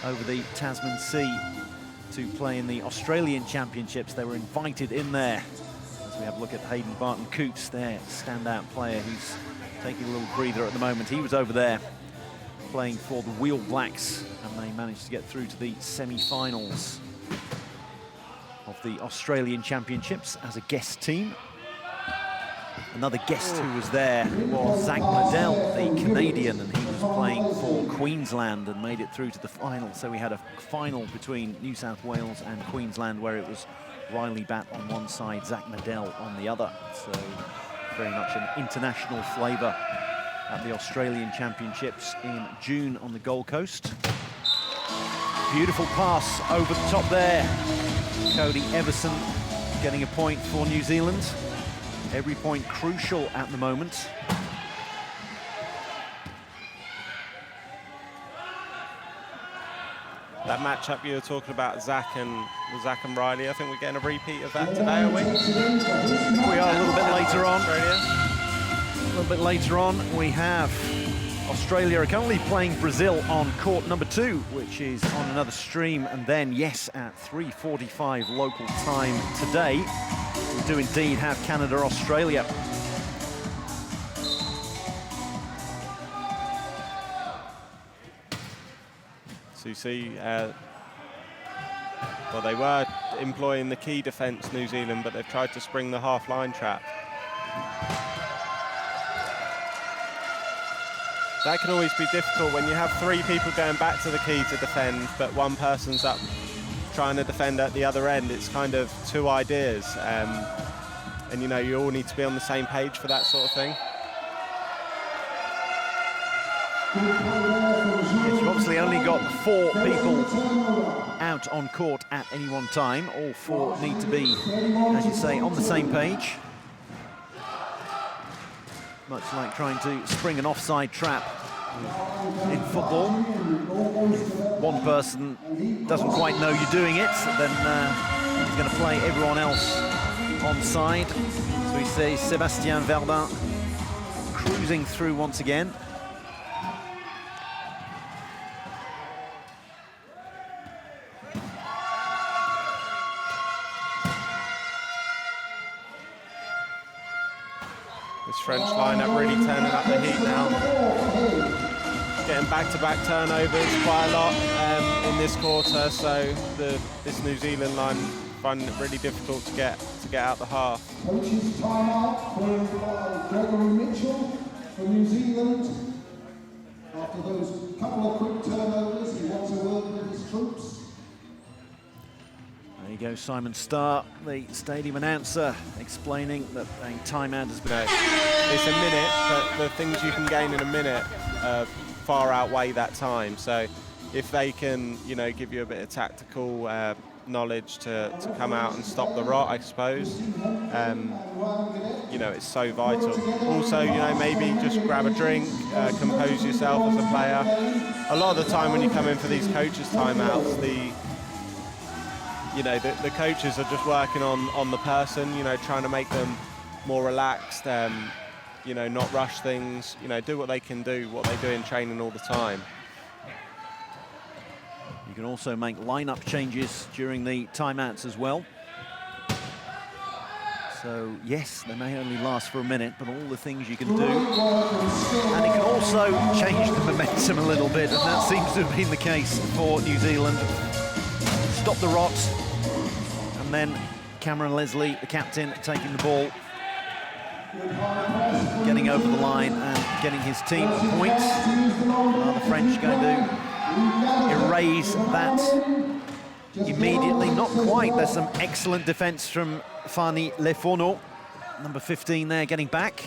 over the Tasman Sea to play in the Australian Championships. They were invited in there. As we have a look at Hayden Barton-Coots, their standout player, who's taking a little breather at the moment. He was over there playing for the Wheel Blacks, and they managed to get through to the semi-finals of the Australian Championships as a guest team. Another guest who was there was Zach Liddell, the Canadian, and he was playing for Queensland and made it through to the final. So we had a final between New South Wales and Queensland, where it was Riley Batt on one side, Zach Liddell on the other. So very much an international flavour at the Australian Championships in June on the Gold Coast. Beautiful pass over the top there. Cody Everson getting a point for New Zealand. Every point crucial at the moment. That matchup you were talking about, Zach and Riley, I think we're getting a repeat of that today, are we? We are a little bit later on. Australia. A little bit later on, we have Australia are currently playing Brazil on court number 2, which is on another stream. And then, yes, at 3:45 local time today, we do indeed have Canada-Australia. So you see, well, they were employing the key defence, New Zealand, but they've tried to spring the half-line trap. That can always be difficult when you have 3 people going back to the key to defend, but one person's up trying to defend at the other end. It's kind of 2 ideas, and you know, you all need to be on the same page for that sort of thing. Yes, you've obviously only got 4 people out on court at any one time. All 4 need to be, as you say, on the same page. Much like trying to spring an offside trap in football. If one person doesn't quite know you're doing it, then he's going to play everyone else onside. So we see Sébastien Verdun cruising through once again. This French lineup really turning up the heat now. Getting back-to-back turnovers quite a lot in this quarter, so this New Zealand line finding it really difficult to get out the half. Coach's timeout for Gregory Mitchell from New Zealand. After those couple of quick turnovers, he wants a word with his troops. There you go, Simon Starr, the stadium announcer, explaining that a timeout has been... It's a minute, but the things you can gain in a minute far outweigh that time. So if they can, you know, give you a bit of tactical knowledge to come out and stop the rot, I suppose, you know, it's so vital. Also, you know, maybe just grab a drink, compose yourself as a player. A lot of the time when you come in for these coaches' timeouts, the coaches are just working on the person, you know, trying to make them more relaxed, you know, not rush things, you know, do what they can do, what they do in training all the time. You can also make lineup changes during the timeouts as well. So, yes, they may only last for a minute, but all the things you can do. And it can also change the momentum a little bit, and that seems to have been the case for New Zealand. Stop the rot. And then Cameron Leslie, the captain, taking the ball, getting over the line and getting his team points. Are the French going to erase that immediately? Not quite. There's some excellent defence from Fanny Leforno, number 15 there, getting back.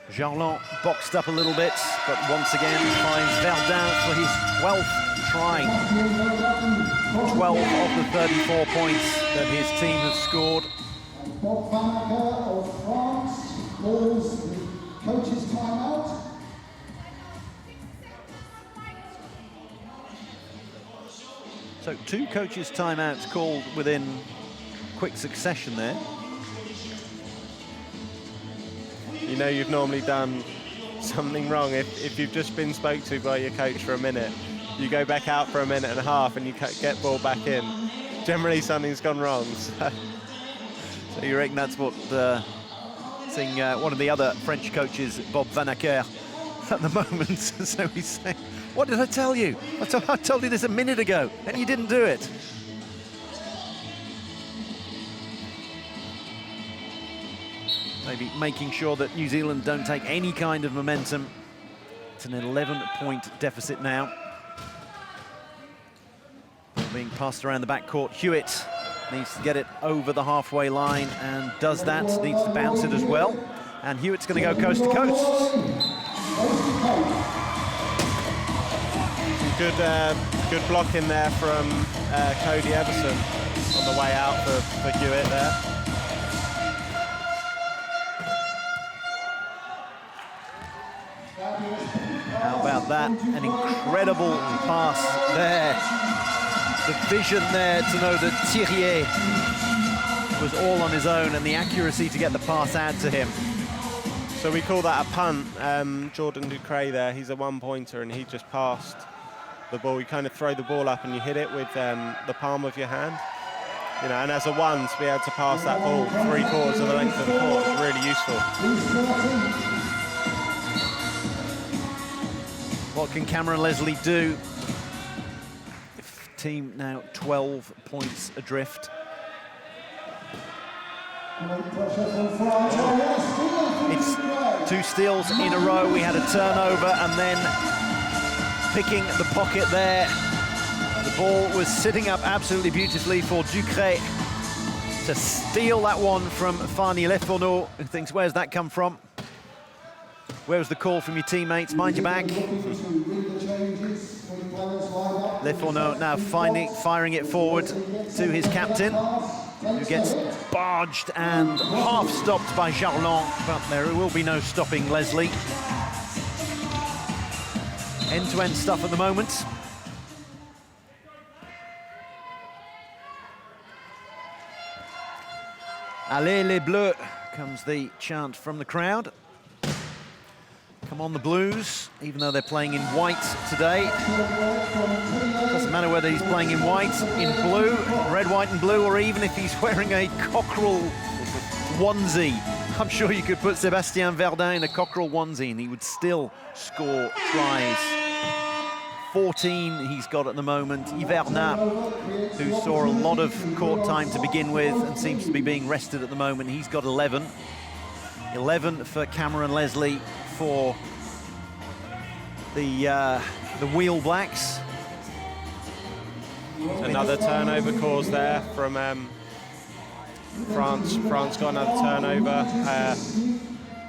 Jarlon boxed up a little bit, but once again finds Verdun for his 12th try. 12 of the 34 points that his team has scored. And Bob Vanacker of France calls the coach's timeout. So 2 coaches' timeouts called within quick succession there. You know, you've normally done something wrong if you've just been spoke to by your coach for a minute. You go back out for a minute and a half and you get ball back in. Generally, something's gone wrong. So you reckon that's what seeing one of the other French coaches, Bob Vanacker, at the moment. So he's saying, "What did I tell you? I told you this a minute ago, and you didn't do it." Maybe making sure that New Zealand don't take any kind of momentum. It's an 11-point deficit now. Being passed around the backcourt. Hewitt needs to get it over the halfway line and does that. Needs to bounce it as well. And Hewitt's going to go coast to coast. Good block in there from Cody Everson on the way out for Hewitt there. How about that? An incredible pass there. The vision there to know that Thierry was all on his own, and the accuracy to get the pass out to him. So we call that a punt. Jordan Ducret there, he's a one-pointer, and he just passed the ball. You kind of throw the ball up and you hit it with the palm of your hand. You know, and as a one, to be able to pass that ball 3/4 of the length of the court is really useful. What can Cameron Leslie do? Team now 12 points adrift. It's 2 steals in a row. We had a turnover, and then picking the pocket there. The ball was sitting up absolutely beautifully for Ducret to steal that one from Fanny Leforneau, who thinks, where's that come from? Where was the call from your teammates? Mind your back. Leforneau now firing it forward to his captain, who gets barged and half stopped by Jarlon, but there will be no stopping Leslie. End-to-end stuff at the moment. Allez les Bleus, comes the chant from the crowd. Come on the Blues, even though they're playing in white today. Doesn't matter whether he's playing in white, in blue, red, white and blue, or even if he's wearing a cockerel onesie. I'm sure you could put Sébastien Verdun in a cockerel onesie and he would still score tries. 14 he's got at the moment. Hiverna, who saw a lot of court time to begin with and seems to be being rested at the moment, he's got 11. 11 for Cameron Leslie for the Wheel Blacks. Another turnover caused there from France. France got another turnover.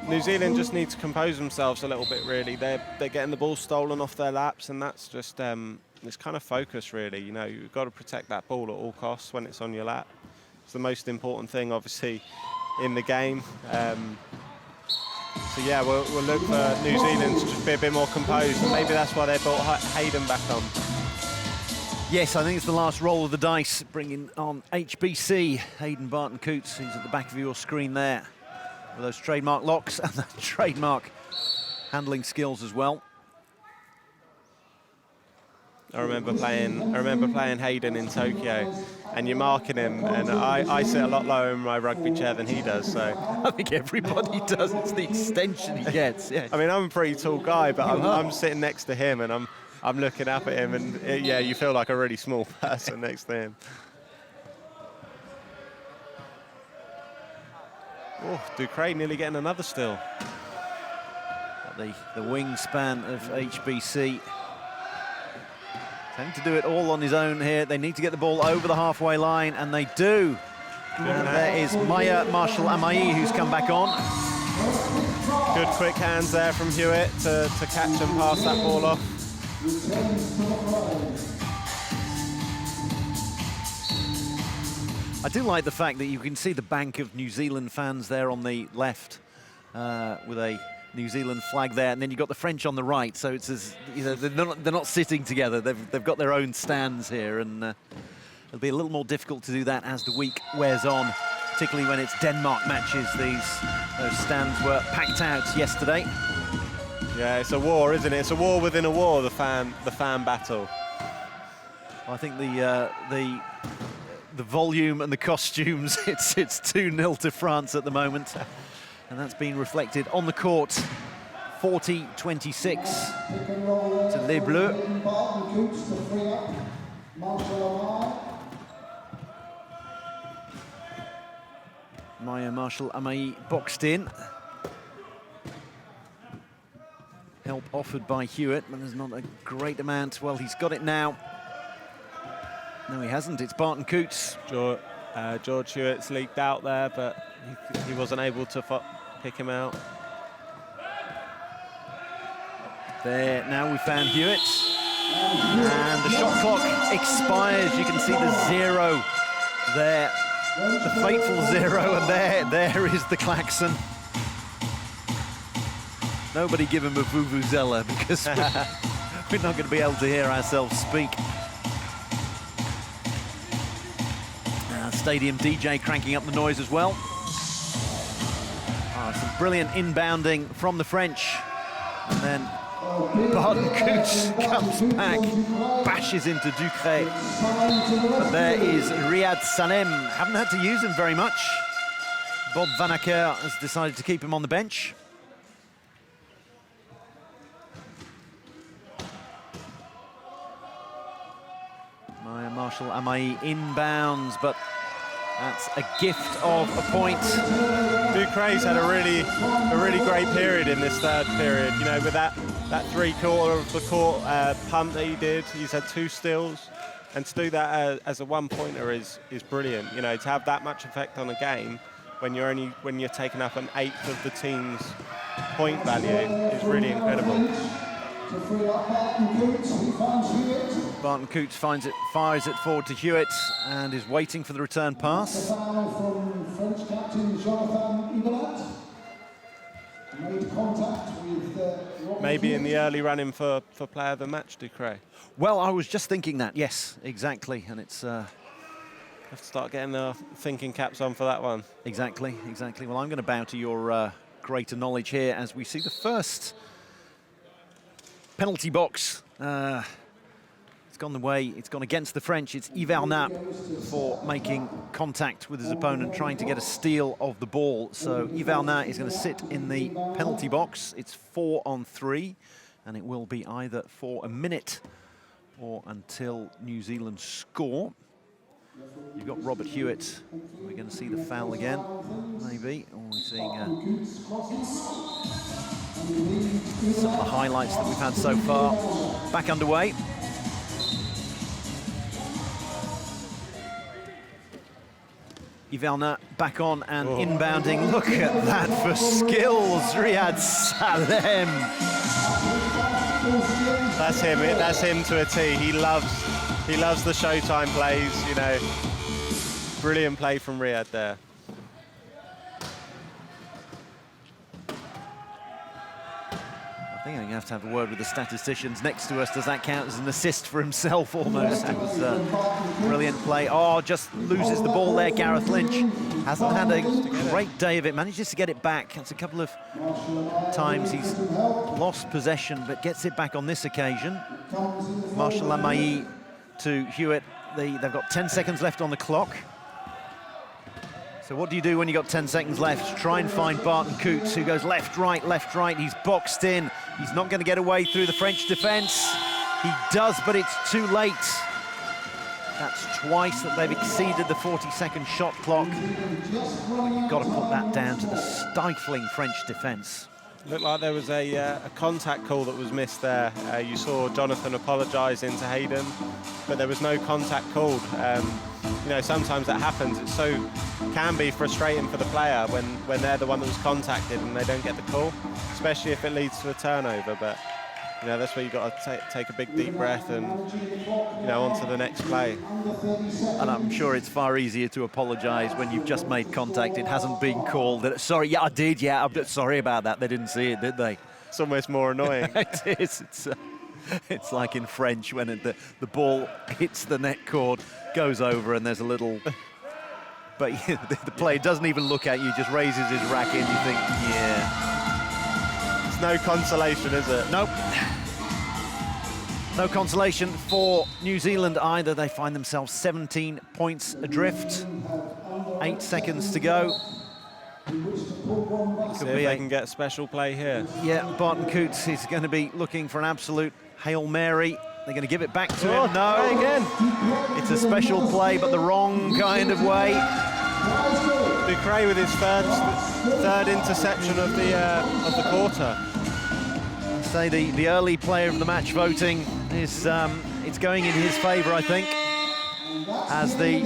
New Zealand just need to compose themselves a little bit, really. They're getting the ball stolen off their laps, and that's just this kind of focus, really. You know, you've got to protect that ball at all costs when it's on your lap. It's the most important thing, obviously, in the game. So yeah, we'll look for New Zealand to just be a bit more composed, and maybe that's why they brought Hayden back on. Yes, I think it's the last roll of the dice, bringing on HBC, Hayden Barton-Coots, who's at the back of your screen there, with those trademark locks and the trademark handling skills as well. I remember playing Hayden in Tokyo, and you're marking him, and I sit a lot lower in my rugby chair than he does, so. I think everybody does, it's the extension he gets, yeah. I mean, I'm a pretty tall guy, but I'm sitting next to him, and I'm looking up at him, and yeah, you feel like a really small person next to him. Oh, Ducret nearly getting another steal. The wingspan of HBC. Trying to do it all on his own here. They need to get the ball over the halfway line, and they do. And there is Maya Marshall-Amai, who's come back on. Good quick hands there from Hewitt to catch and pass that ball off. I do like the fact that you can see the bank of New Zealand fans there on the left with a New Zealand flag there, and then you've got the French on the right, so it's as, you know, they're not sitting together. They've got their own stands here, and it'll be a little more difficult to do that as the week wears on, particularly when it's Denmark matches. Those stands were packed out yesterday. Yeah, it's a war, isn't it? It's a war within a war, the fan battle. I think the volume and the costumes, it's 2-0 to France at the moment. And that's been reflected on the court. 40-26 to Les Bleus. Maya Marshall-Amai boxed in. Help offered by Hewitt, but there's not a great amount. Well, he's got it now. No, he hasn't. It's Barton-Coots. George Hewitt's leaked out there, but he wasn't able to pick him out. There, now we found Hewitt. And the shot clock expires. You can see the 0 there, the fateful 0, and there is the klaxon. Nobody give him a vuvuzela because we're not going to be able to hear ourselves speak. Stadium DJ cranking up the noise as well. Some brilliant inbounding from the French. And then Barton Coots comes back, bashes into Ducret. But there is Riyad Salem. Haven't had to use him very much. Bob Van Acker has decided to keep him on the bench. Maya Marshall Amai inbounds, but that's a gift of a point. Ducret's had a really great period in this third period. You know, with that 3/4 of the court punt that he did, he's had 2 steals, and to do that as a 1-pointer is brilliant. You know, to have that much effect on a game when you're taking up an 1/8 of the team's point value is really incredible. Barton Coots fires it forward to Hewitt and is waiting for the return pass. From French captain Jonathan Ibalat. Made contact with Maybe in the early running for player of the match, Ducret. Well, I was just thinking that, yes, exactly. And it's... Have to start getting the thinking caps on for that one. Exactly. Well, I'm going to bow to your greater knowledge here as we see the first penalty box. It's gone the way, it's gone against the French. It's Ivernat for making contact with his opponent, trying to get a steal of the ball. So Ivernat is going to sit in the penalty box. It's 4-on-3, and it will be either for a minute or until New Zealand score. You've got Robert Hewitt. We're going to see the foul again, maybe. Or we're seeing some of the highlights that we've had so far. Back underway. Ivernat back on and inbounding. Look at that for skills, Riyad Salem. That's him to a T. He loves the Showtime plays, you know. Brilliant play from Riyad there. I think I'm going to have a word with the statisticians next to us. Does that count as an assist for himself almost? It was a brilliant play. Oh, just loses the ball there, Gareth Lynch. Hasn't had a great day of it, manages to get it back. It's a couple of times he's lost possession, but gets it back on this occasion. Marshall Amai to Hewitt. They've got 10 seconds left on the clock. So what do you do when you've got 10 seconds left? Try and find Barton Coots, who goes left, right. He's boxed in. He's not going to get away through the French defence. He does, but it's too late. That's twice that they've exceeded the 40-second shot clock. You've got to put that down to the stifling French defence. Looked like there was a contact call that was missed there. You saw Jonathan apologising to Hayden, but there was no contact called. You know, sometimes that happens. It can be frustrating for the player when they're the one that was contacted and they don't get the call, especially if it leads to a turnover. But you know, that's where you've got to take a big deep breath and, you know, on to the next play. And I'm sure it's far easier to apologise when you've just made contact. It hasn't been called. Sorry, yeah, I did, yeah. I'm sorry about that. They didn't see it, did they? It's almost more annoying. It is. It's like in French when the ball hits the net cord, goes over, and there's a little... But the player doesn't even look at you, just raises his racket, and you think, yeah. It's no consolation, is it? Nope. No consolation for New Zealand either. They find themselves 17 points adrift. 8 seconds to go. See if they can get special play here. Yeah, Barton Coots is going to be looking for an absolute Hail Mary. They're going to give it back to him. No, again. It's a special play, but the wrong kind of way. Ducret with his third interception of the quarter. I say the early player of the match voting is it's going in his favour, I think, as the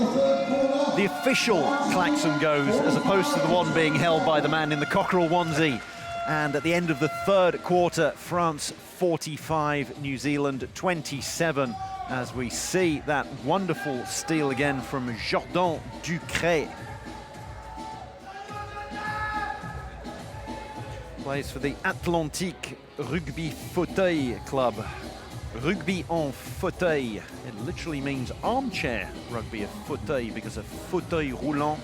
official klaxon goes, as opposed to the one being held by the man in the cockerel onesie. And at the end of the third quarter, France 45, New Zealand 27, as we see that wonderful steal again from Jordan Ducret. Plays for the Atlantique Rugby Fauteuil Club. Rugby en fauteuil. It literally means armchair rugby, a fauteuil, because a fauteuil roulant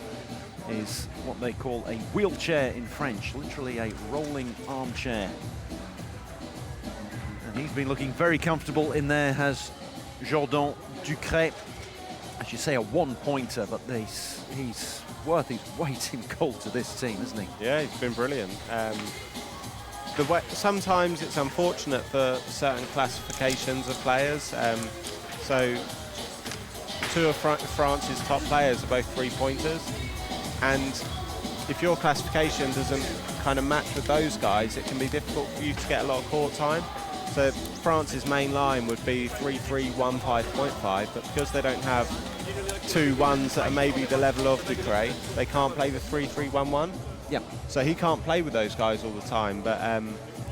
is what they call a wheelchair in French, literally a rolling armchair. And he's been looking very comfortable in there, has Jordan Ducret. As you say, a one-pointer, but he's worth his weight in gold to this team, isn't he? Yeah, he's been brilliant. Sometimes it's unfortunate for certain classifications of players. So two of France's top players are both three-pointers, and if your classification doesn't kind of match with those guys, it can be difficult for you to get a lot of court time. So France's main line would be 3-3-1 5.5, but because they don't have two ones that are maybe the level of Ducret, they can't play the 3-3-1-1. Yeah. So he can't play with those guys all the time, but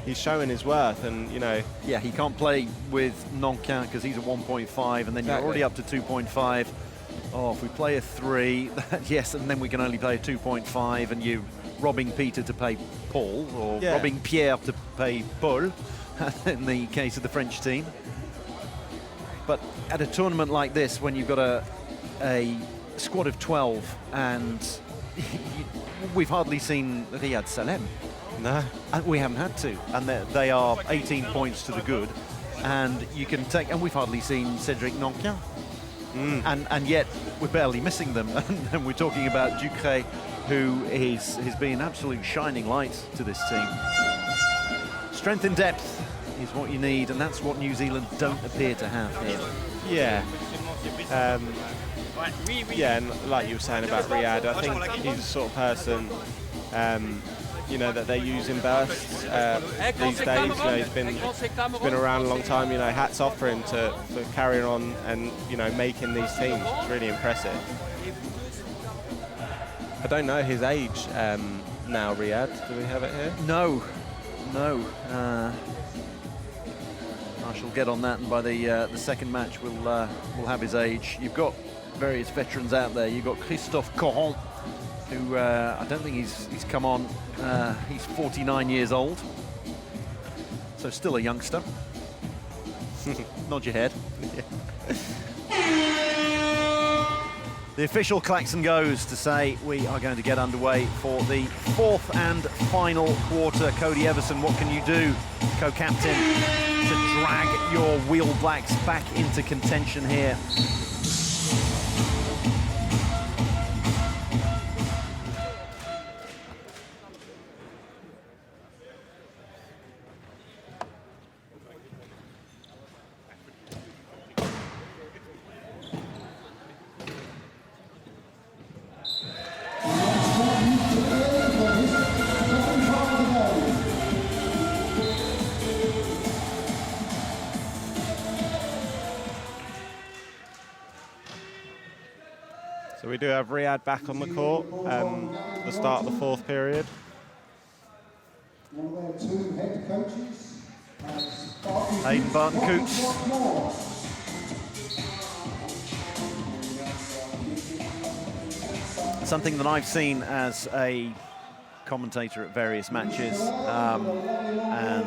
he's showing his worth, and you know. Yeah, he can't play with Nankin because he's a 1.5, and then you're already up to 2.5. Oh, if we play a 3, yes, and then we can only play a 2.5, and you're robbing Peter to pay Paul, or robbing Pierre to pay Paul, in the case of the French team. But at a tournament like this, when you've got a squad of 12, and we've hardly seen Riyad Salem. No. And we haven't had to, and they are 18 points to the good, and you can take, and we've hardly seen Cédric Nankin. And yet we're barely missing them. And we're talking about Ducret, who has been an absolute shining light to this team. Strength and depth is what you need, and that's what New Zealand don't appear to have here. Yeah. Yeah, and like you were saying about Riyad, I think he's the sort of person, you know, that they use in bursts these days. You know, he's been around a long time. You know, hats off for him for carrying on and, you know, making these teams. It's really impressive. I don't know his age now, Riyad. Do we have it here? No. I shall get on that, and by the second match we'll have his age. You've got various veterans out there. You've got Christophe Coron, who I don't think he's come on. He's 49 years old, so still a youngster. Nod your head. The official klaxon goes to say we are going to get underway for the fourth and final quarter. Cody Everson, what can you do, co-captain, to drag your Wheel Blacks back into contention here? So we do have Riyad back on the court, the start of the fourth period. One of their two head coaches, Hayden Barton-Coots. Something that I've seen as a commentator at various matches, and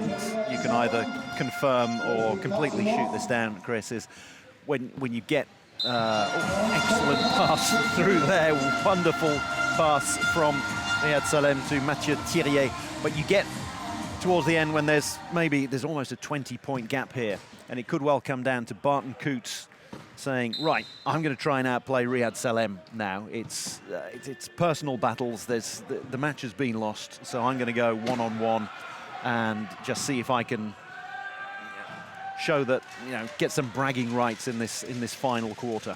you can either confirm or completely shoot this down, Chris, is when you get excellent pass through there, wonderful pass from Riyad Salem to Mathieu Thirier, but you get towards the end when there's almost a 20-point gap here, and it could well come down to Barton-Coots saying, right, I'm going to try and outplay Riyad Salem now. It's personal battles. The match has been lost, so I'm going to go one-on-one and just see if I can show that, get some bragging rights in this final quarter.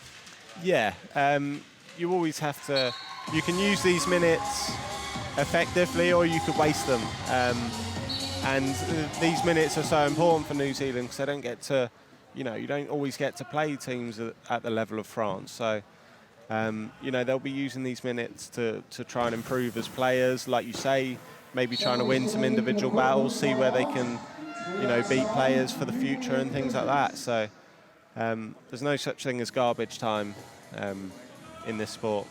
Yeah, you always have to. You can use these minutes effectively, or you could waste them. And these minutes are so important for New Zealand because they don't get to, you don't always get to play teams at the level of France. So, they'll be using these minutes to try and improve as players. Like you say, maybe trying to win some individual battles, see where they can, beat players for the future and things like that. So there's no such thing as garbage time in this sport.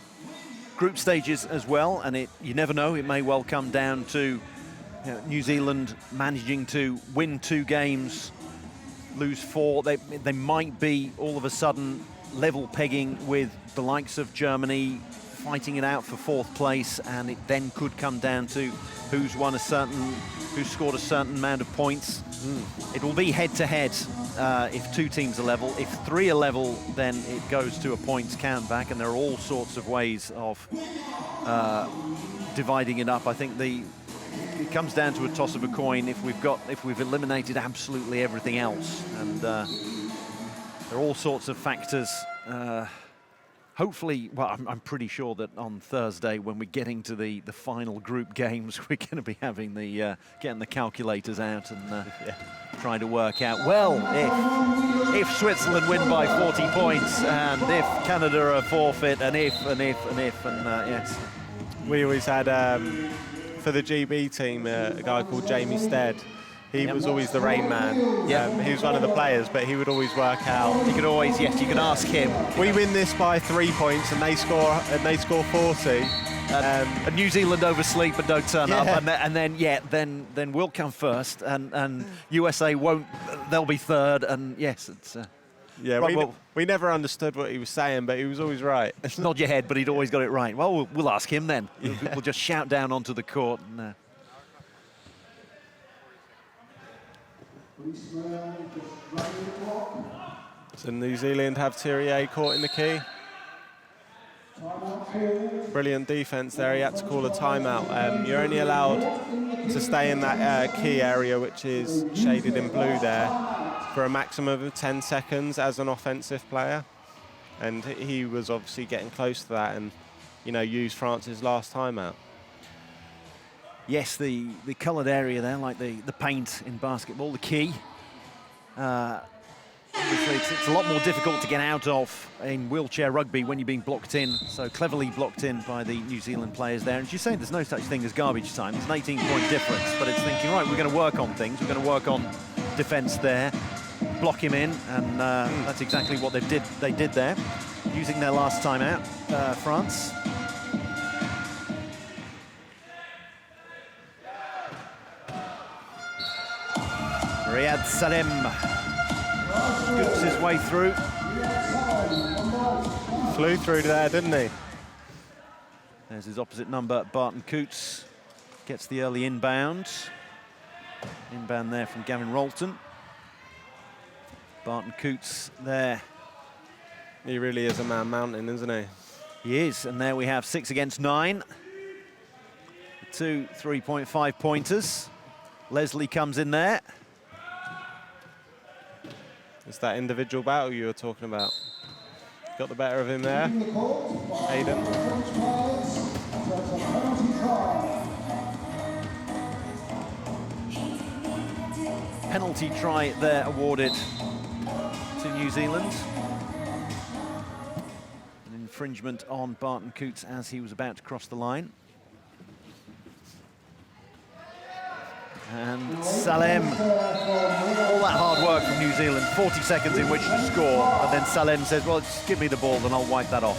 Group stages as well, and you never know, it may well come down to New Zealand managing to win 2 games, lose 4. They might be all of a sudden level pegging with the likes of Germany, fighting it out for 4th place, and it then could come down to who's scored a certain amount of points. It will be head-to-head if 2 teams are level. If 3 are level, then it goes to a points count back, and there are all sorts of ways of dividing it up. I think it comes down to a toss of a coin if we've eliminated absolutely everything else, and there are all sorts of factors. Hopefully, well, I'm pretty sure that on Thursday, when we're getting to the final group games, we're going to be having getting the calculators out and trying to work out, well, if Switzerland win by 40 points, and if Canada are a forfeit, and if, yes. We always had, for the GB team, a guy called Jamie Stead. He was always the rain man. He was one of the players, but he would always work out. You could always, you could ask him. We win this by 3 points, and they score 40. And New Zealand oversleep and don't turn up, and then we'll come first, and USA won't. They'll be third, and yes, it's. We never understood what he was saying, but he was always right. Nod your head, but he'd always got it right. Well, we'll ask him then. We'll just shout down onto the court. And, So New Zealand have Thierry caught in the key. Brilliant defence there. He had to call a timeout. You're only allowed to stay in that key area, which is shaded in blue there, for a maximum of 10 seconds as an offensive player. And he was obviously getting close to that and, used France's last timeout. Yes, the coloured area there, like the paint in basketball, the key. Obviously, it's a lot more difficult to get out of in wheelchair rugby when you're being blocked in, so cleverly blocked in by the New Zealand players there. And as you say, there's no such thing as garbage time. It's an 18-point difference, but it's thinking, right, we're going to work on things. We're going to work on defence there, block him in, and that's exactly what they did there, using their last time out, France. Riyad Salim scoops his way through. Flew through there, didn't he? There's his opposite number, Barton Coots. Gets the early inbound. Inbound there from Gavin Rolton. Barton Coots there. He really is a man mountain, isn't he? He is, and there we have 6 against 9. 2 3.5 pointers. Leslie comes in there. It's that individual battle you were talking about. Got the better of him there. Hayden. Penalty try there awarded to New Zealand. An infringement on Barton Coots as he was about to cross the line. And Salem, all that hard work from New Zealand, 40 seconds in which to score, and then Salem says, well, just give me the ball and I'll wipe that off.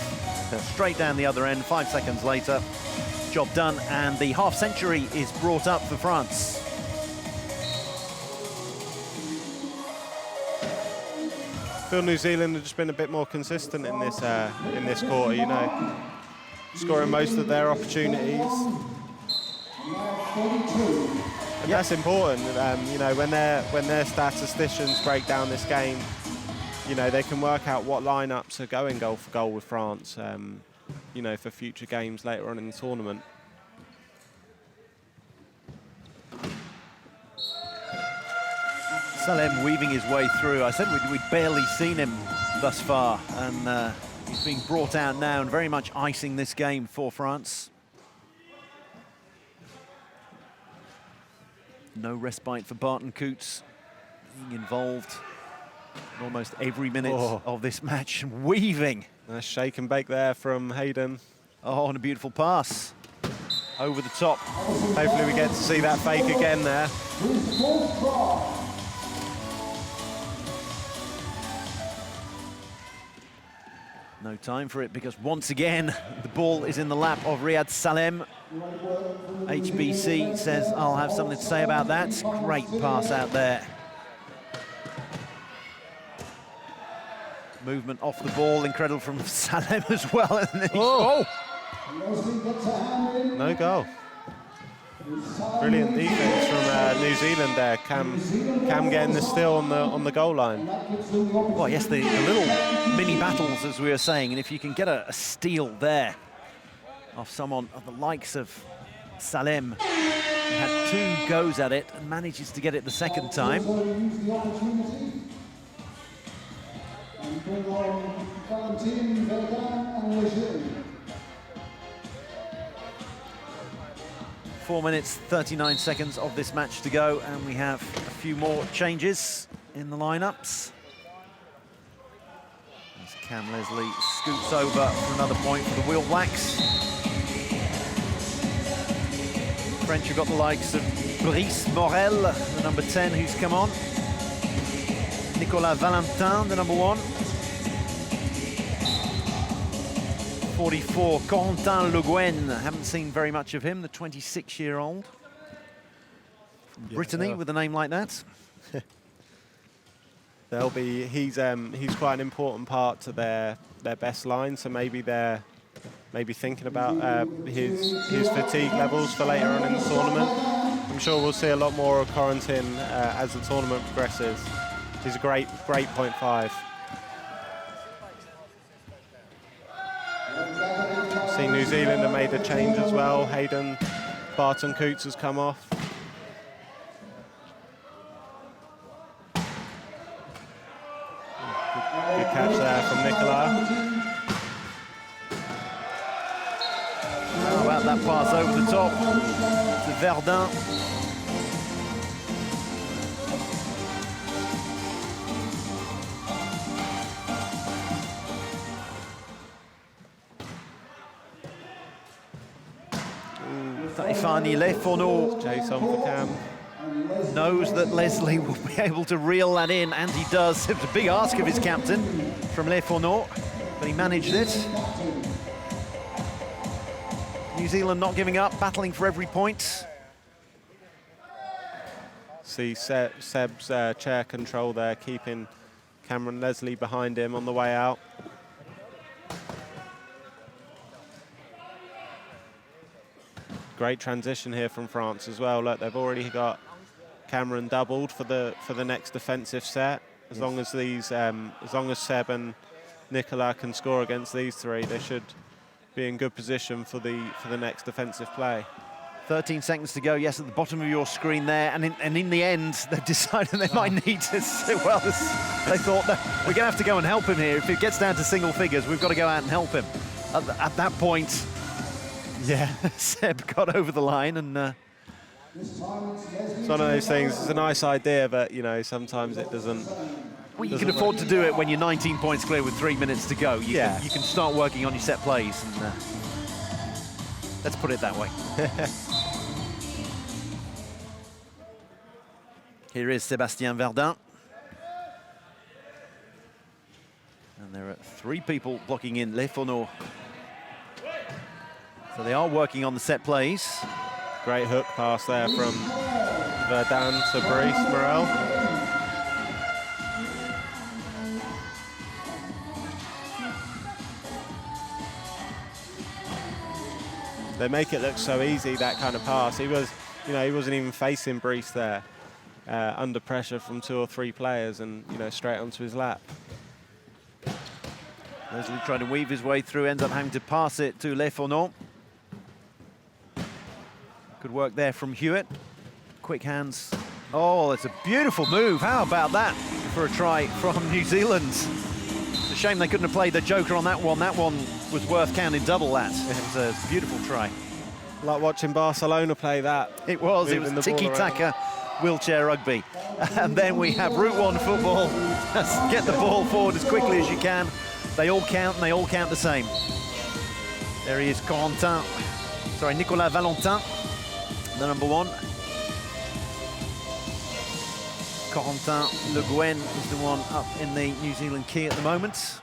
Straight down the other end, 5 seconds later, job done, and the half century is brought up for France. I feel New Zealand have just been a bit more consistent in this quarter, scoring most of their opportunities. And that's important, when their statisticians break down this game, they can work out what lineups are going goal for goal with France, for future games later on in the tournament. Salem weaving his way through. I said we'd barely seen him thus far, and he's being brought out now and very much icing this game for France. No respite for Barton Coots, being involved in almost every minute of this match, weaving. Nice shake and bake there from Hayden. Oh, and a beautiful pass. over the top. Hopefully we get to see that fake again there. No time for it because once again the ball is in the lap of Riyad Salem. HBC says, I'll have something to say about that. Great pass out there. Movement off the ball, incredible from Salem as well. And then no goal. Brilliant defense from New Zealand there. Cam getting the steal on the goal line. Well, yes, the little mini battles, as we were saying, and if you can get a steal there off someone of the likes of Salem, who had 2 goes at it and manages to get it the second time. And bring on Valentin, Verdun and Lejeune. 4 minutes, 39 seconds of this match to go, and we have a few more changes in the lineups. As Cam Leslie scoots over for another point for the Wheel Blacks. French have got the likes of Brice Morel, the number 10, who's come on. Nicolas Valentin, the number 1. 44, Corentin Le Guen. Haven't seen very much of him, the 26-year-old. From Brittany with a name like that. He's quite an important part to their best line, so maybe they're thinking about his fatigue levels for later on in the tournament. I'm sure we'll see a lot more of Corentin as the tournament progresses. He's a great .5. See, New Zealand have made a change as well. Hayden Barton Coots has come off. Good catch there from Nicolas. How about that pass over the top to Verdun? Taifani Lefourneau Jason for Cam. knows that Leslie will be able to reel that in, and he does. It was a big ask of his captain from Lefourneau, but he managed it. New Zealand not giving up, battling for every point. See Seb's chair control there, keeping Cameron Leslie behind him on the way out. Great transition here from France as well. Look, they've already got Cameron doubled for the next defensive set. As long as Seb and Nicolas can score against these three, they should be in good position for the next defensive play. 13 seconds to go, yes, at the bottom of your screen there, and in the end, they've decided they might need to, well, they thought that we're going to have to go and help him here. If it gets down to single figures, we've got to go out and help him. At that point, yeah, Seb got over the line, and it's one of those things, it's a nice idea, but, you know, sometimes it doesn't. Well, you can afford to do it when you're 19 points clear with 3 minutes to go. You can start working on your set plays, and let's put it that way. Here is Sébastien Verdun. And there are 3 people blocking in Lefourneau. So they are working on the set plays. Great hook pass there from Verdun to Brice Morel. They make it look so easy, that kind of pass. He wasn't even facing Brice there, under pressure from 2 or 3 players, and straight onto his lap. Leslie trying to weave his way through, ends up having to pass it to Lefourneau. Good work there from Hewitt. Quick hands. Oh, it's a beautiful move. How about that for a try from New Zealand? It's a shame they couldn't have played the joker on that one. That one was worth counting double that. It was a beautiful try. Like watching Barcelona play that. It was tiki-taka wheelchair rugby. And then we have Route 1 football. Get the ball forward as quickly as you can. They all count, and they all count the same. There he is, Corentin. Sorry, Nicolas Valentin, the number 1. Corentin Le Guen is the one up in the New Zealand key at the moment.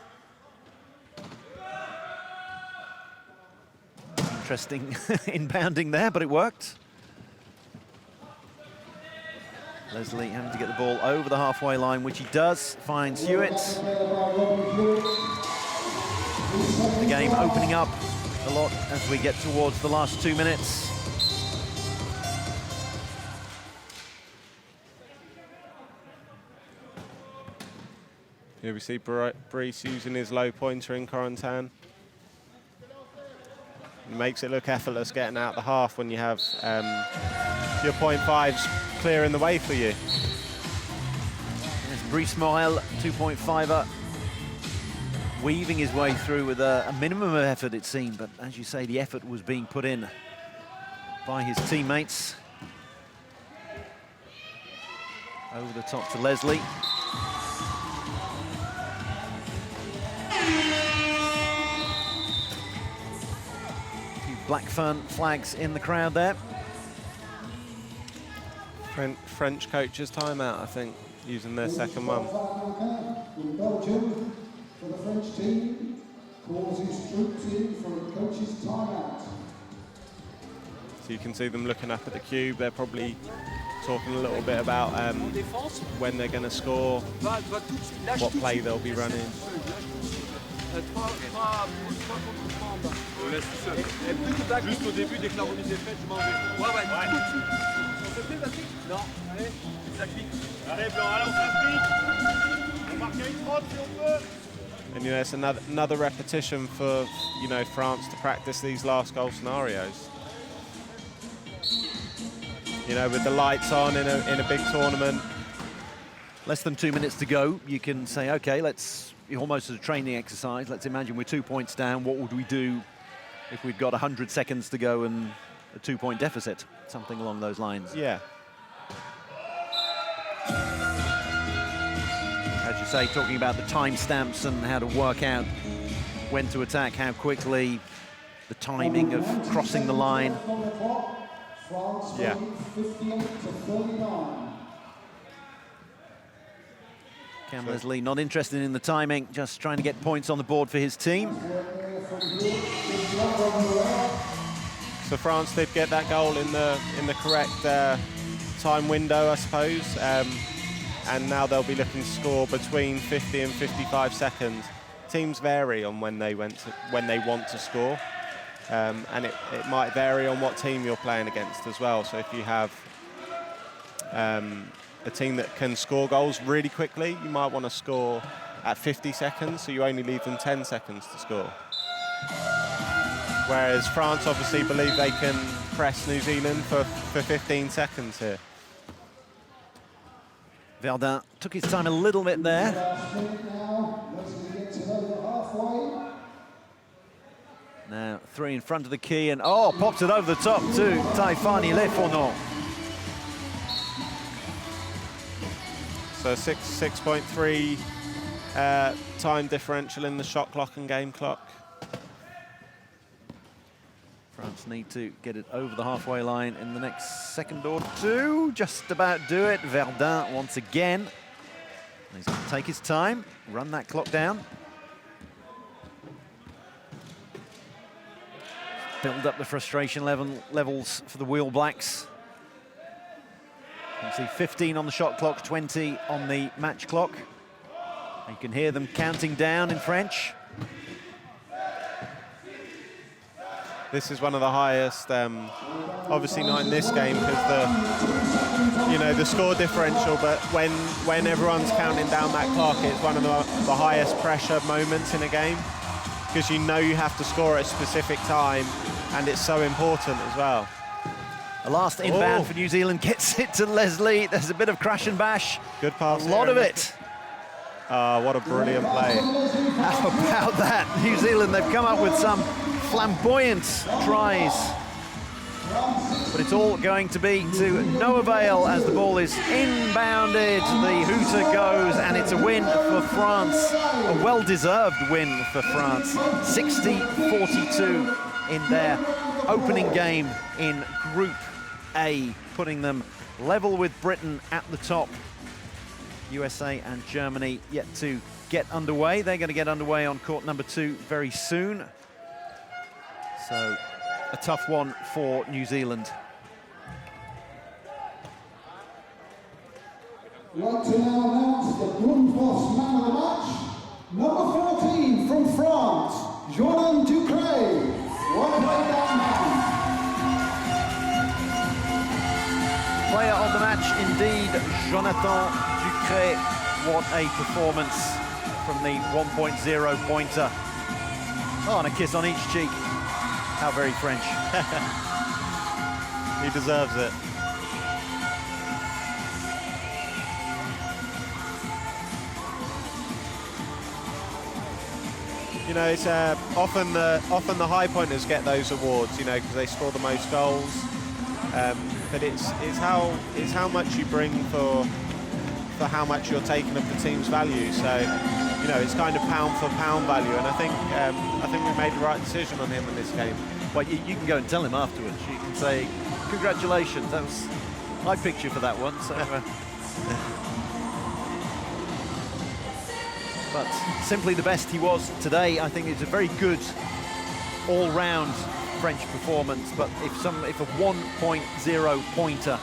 Interesting inbounding there, but it worked. Leslie having to get the ball over the halfway line, which he does, finds Hewitt. The game opening up a lot as we get towards the last 2 minutes. Here we see Brice using his low pointer in Corentin. It makes it look effortless getting out the half when you have your .5s clearing the way for you. There's Brice Morel, 2.5er, weaving his way through with a minimum of effort, it seemed, but as you say, the effort was being put in by his teammates. Over the top to Leslie. Black fern flags in the crowd there. French coach's timeout, I think, using their second one. In Belgium, for the French team, calls his troops in for a coach's timeout. So you can see them looking up at the cube. They're probably talking a little bit about when they're going to score, what play they'll be running. Juste au début, dès que la remise est faite, je m'en vais. Ouais, tout de suite. On se fait, Patrick? Non, allez, ça clique. Allez, Blanc, allez, on s'applique. On marque une 30 si on peut. And you know, it's another repetition for France to practice these last goal scenarios. You know, with the lights on in a big tournament. Less than 2 minutes to go. You can say, okay, let's almost as a training exercise. Let's imagine we're 2 points down. What would we do if we've got 100 seconds to go and a 2-point deficit? Something along those lines. Yeah. As you say, talking about the timestamps and how to work out when to attack, how quickly, the timing of crossing the line. Yeah. 58 to 39. Cam Leslie not interested in the timing, just trying to get points on the board for his team. So France did get that goal in the correct time window, I suppose, and now they'll be looking to score between 50 and 55 seconds. Teams vary on when they want to score, and it might vary on what team you're playing against as well. So if you have a team that can score goals really quickly, you might want to score at 50 seconds, so you only leave them 10 seconds to score. Whereas France obviously believe they can press New Zealand for 15 seconds here. Verdun took his time a little bit there. Now 3 in front of the key, and pops it over the top to Taifani Lefono. So 6.3 time differential in the shot clock and game clock. France need to get it over the halfway line in the next second or two. Just about do it. Verdun once again. He's going to take his time, run that clock down. Build up the frustration levels for the Wheel Blacks. You can see 15 on the shot clock, 20 on the match clock. You can hear them counting down in French. This is one of the highest, obviously not in this game because the score differential, but when everyone's counting down that clock, it's one of the highest pressure moments in a game because you have to score at a specific time, and it's so important as well. The last inbound for New Zealand gets it to Leslie. There's a bit of crash and bash. Good pass. A lot of it. What a brilliant play. How about that? New Zealand, they've come up with some flamboyant tries. But it's all going to be to no avail as the ball is inbounded. The hooter goes, and it's a win for France. A well-deserved win for France. 60-42 in their opening game in Group A, putting them level with Britain at the top. USA and Germany yet to get underway. They're going to get underway on court number 2 very soon. So a tough one for New Zealand. I'd like to now announce the Grundfos man of the match. Number 14 from France, Jordan Ducret. Well played, that man. Player of the match indeed, Jonathan Ducret. What a performance from the 1.0 pointer. Oh, and a kiss on each cheek. How very French. He deserves it. You know, it's often the high pointers get those awards, you know, because they score the most goals. But it's how much you bring for how much you're taking of the team's value. So, you know, it's kind of pound for pound value, and I think we made the right decision on him in this game. Well, you can go and tell him afterwards. You can say, congratulations. That was, I picked you for that one. So, but simply the best he was today. I think it's a very good all-round French performance. But if a 1.0 pointer,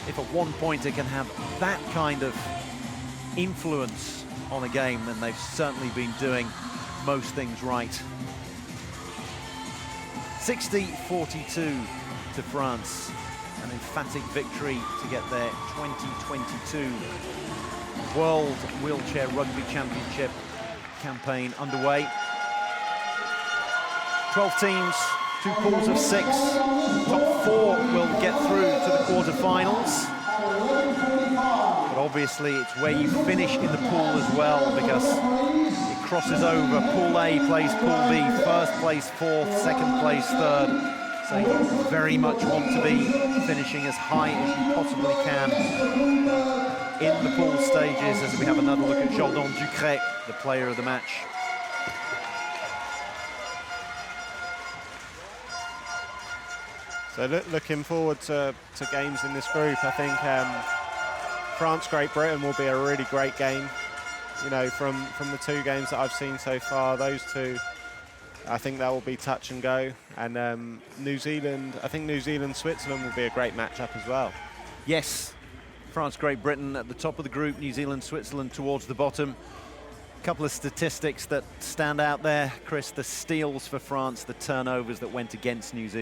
if a 1-pointer can have that kind of influence on a game, then they've certainly been doing most things right. 60-42 to France, an emphatic victory to get their 2022 World Wheelchair Rugby Championship campaign underway. 12 teams, 2 pools of 6. Top 4 will get through to the quarterfinals. But obviously it's where you finish in the pool as well, because it crosses over. Pool A plays Pool B, first place 4th, second place 3rd. So you very much want to be finishing as high as you possibly can in the pool stages, as we have another look at Jordan Ducret, the player of the match. So looking forward to games in this group. I think France-Great Britain will be a really great game. You know, from the 2 games that I've seen so far, those 2, I think that will be touch and go. And New Zealand, I think New Zealand-Switzerland will be a great matchup as well. Yes, France-Great Britain at the top of the group, New Zealand-Switzerland towards the bottom. A couple of statistics that stand out there, Chris. The steals for France, the turnovers that went against New Zealand.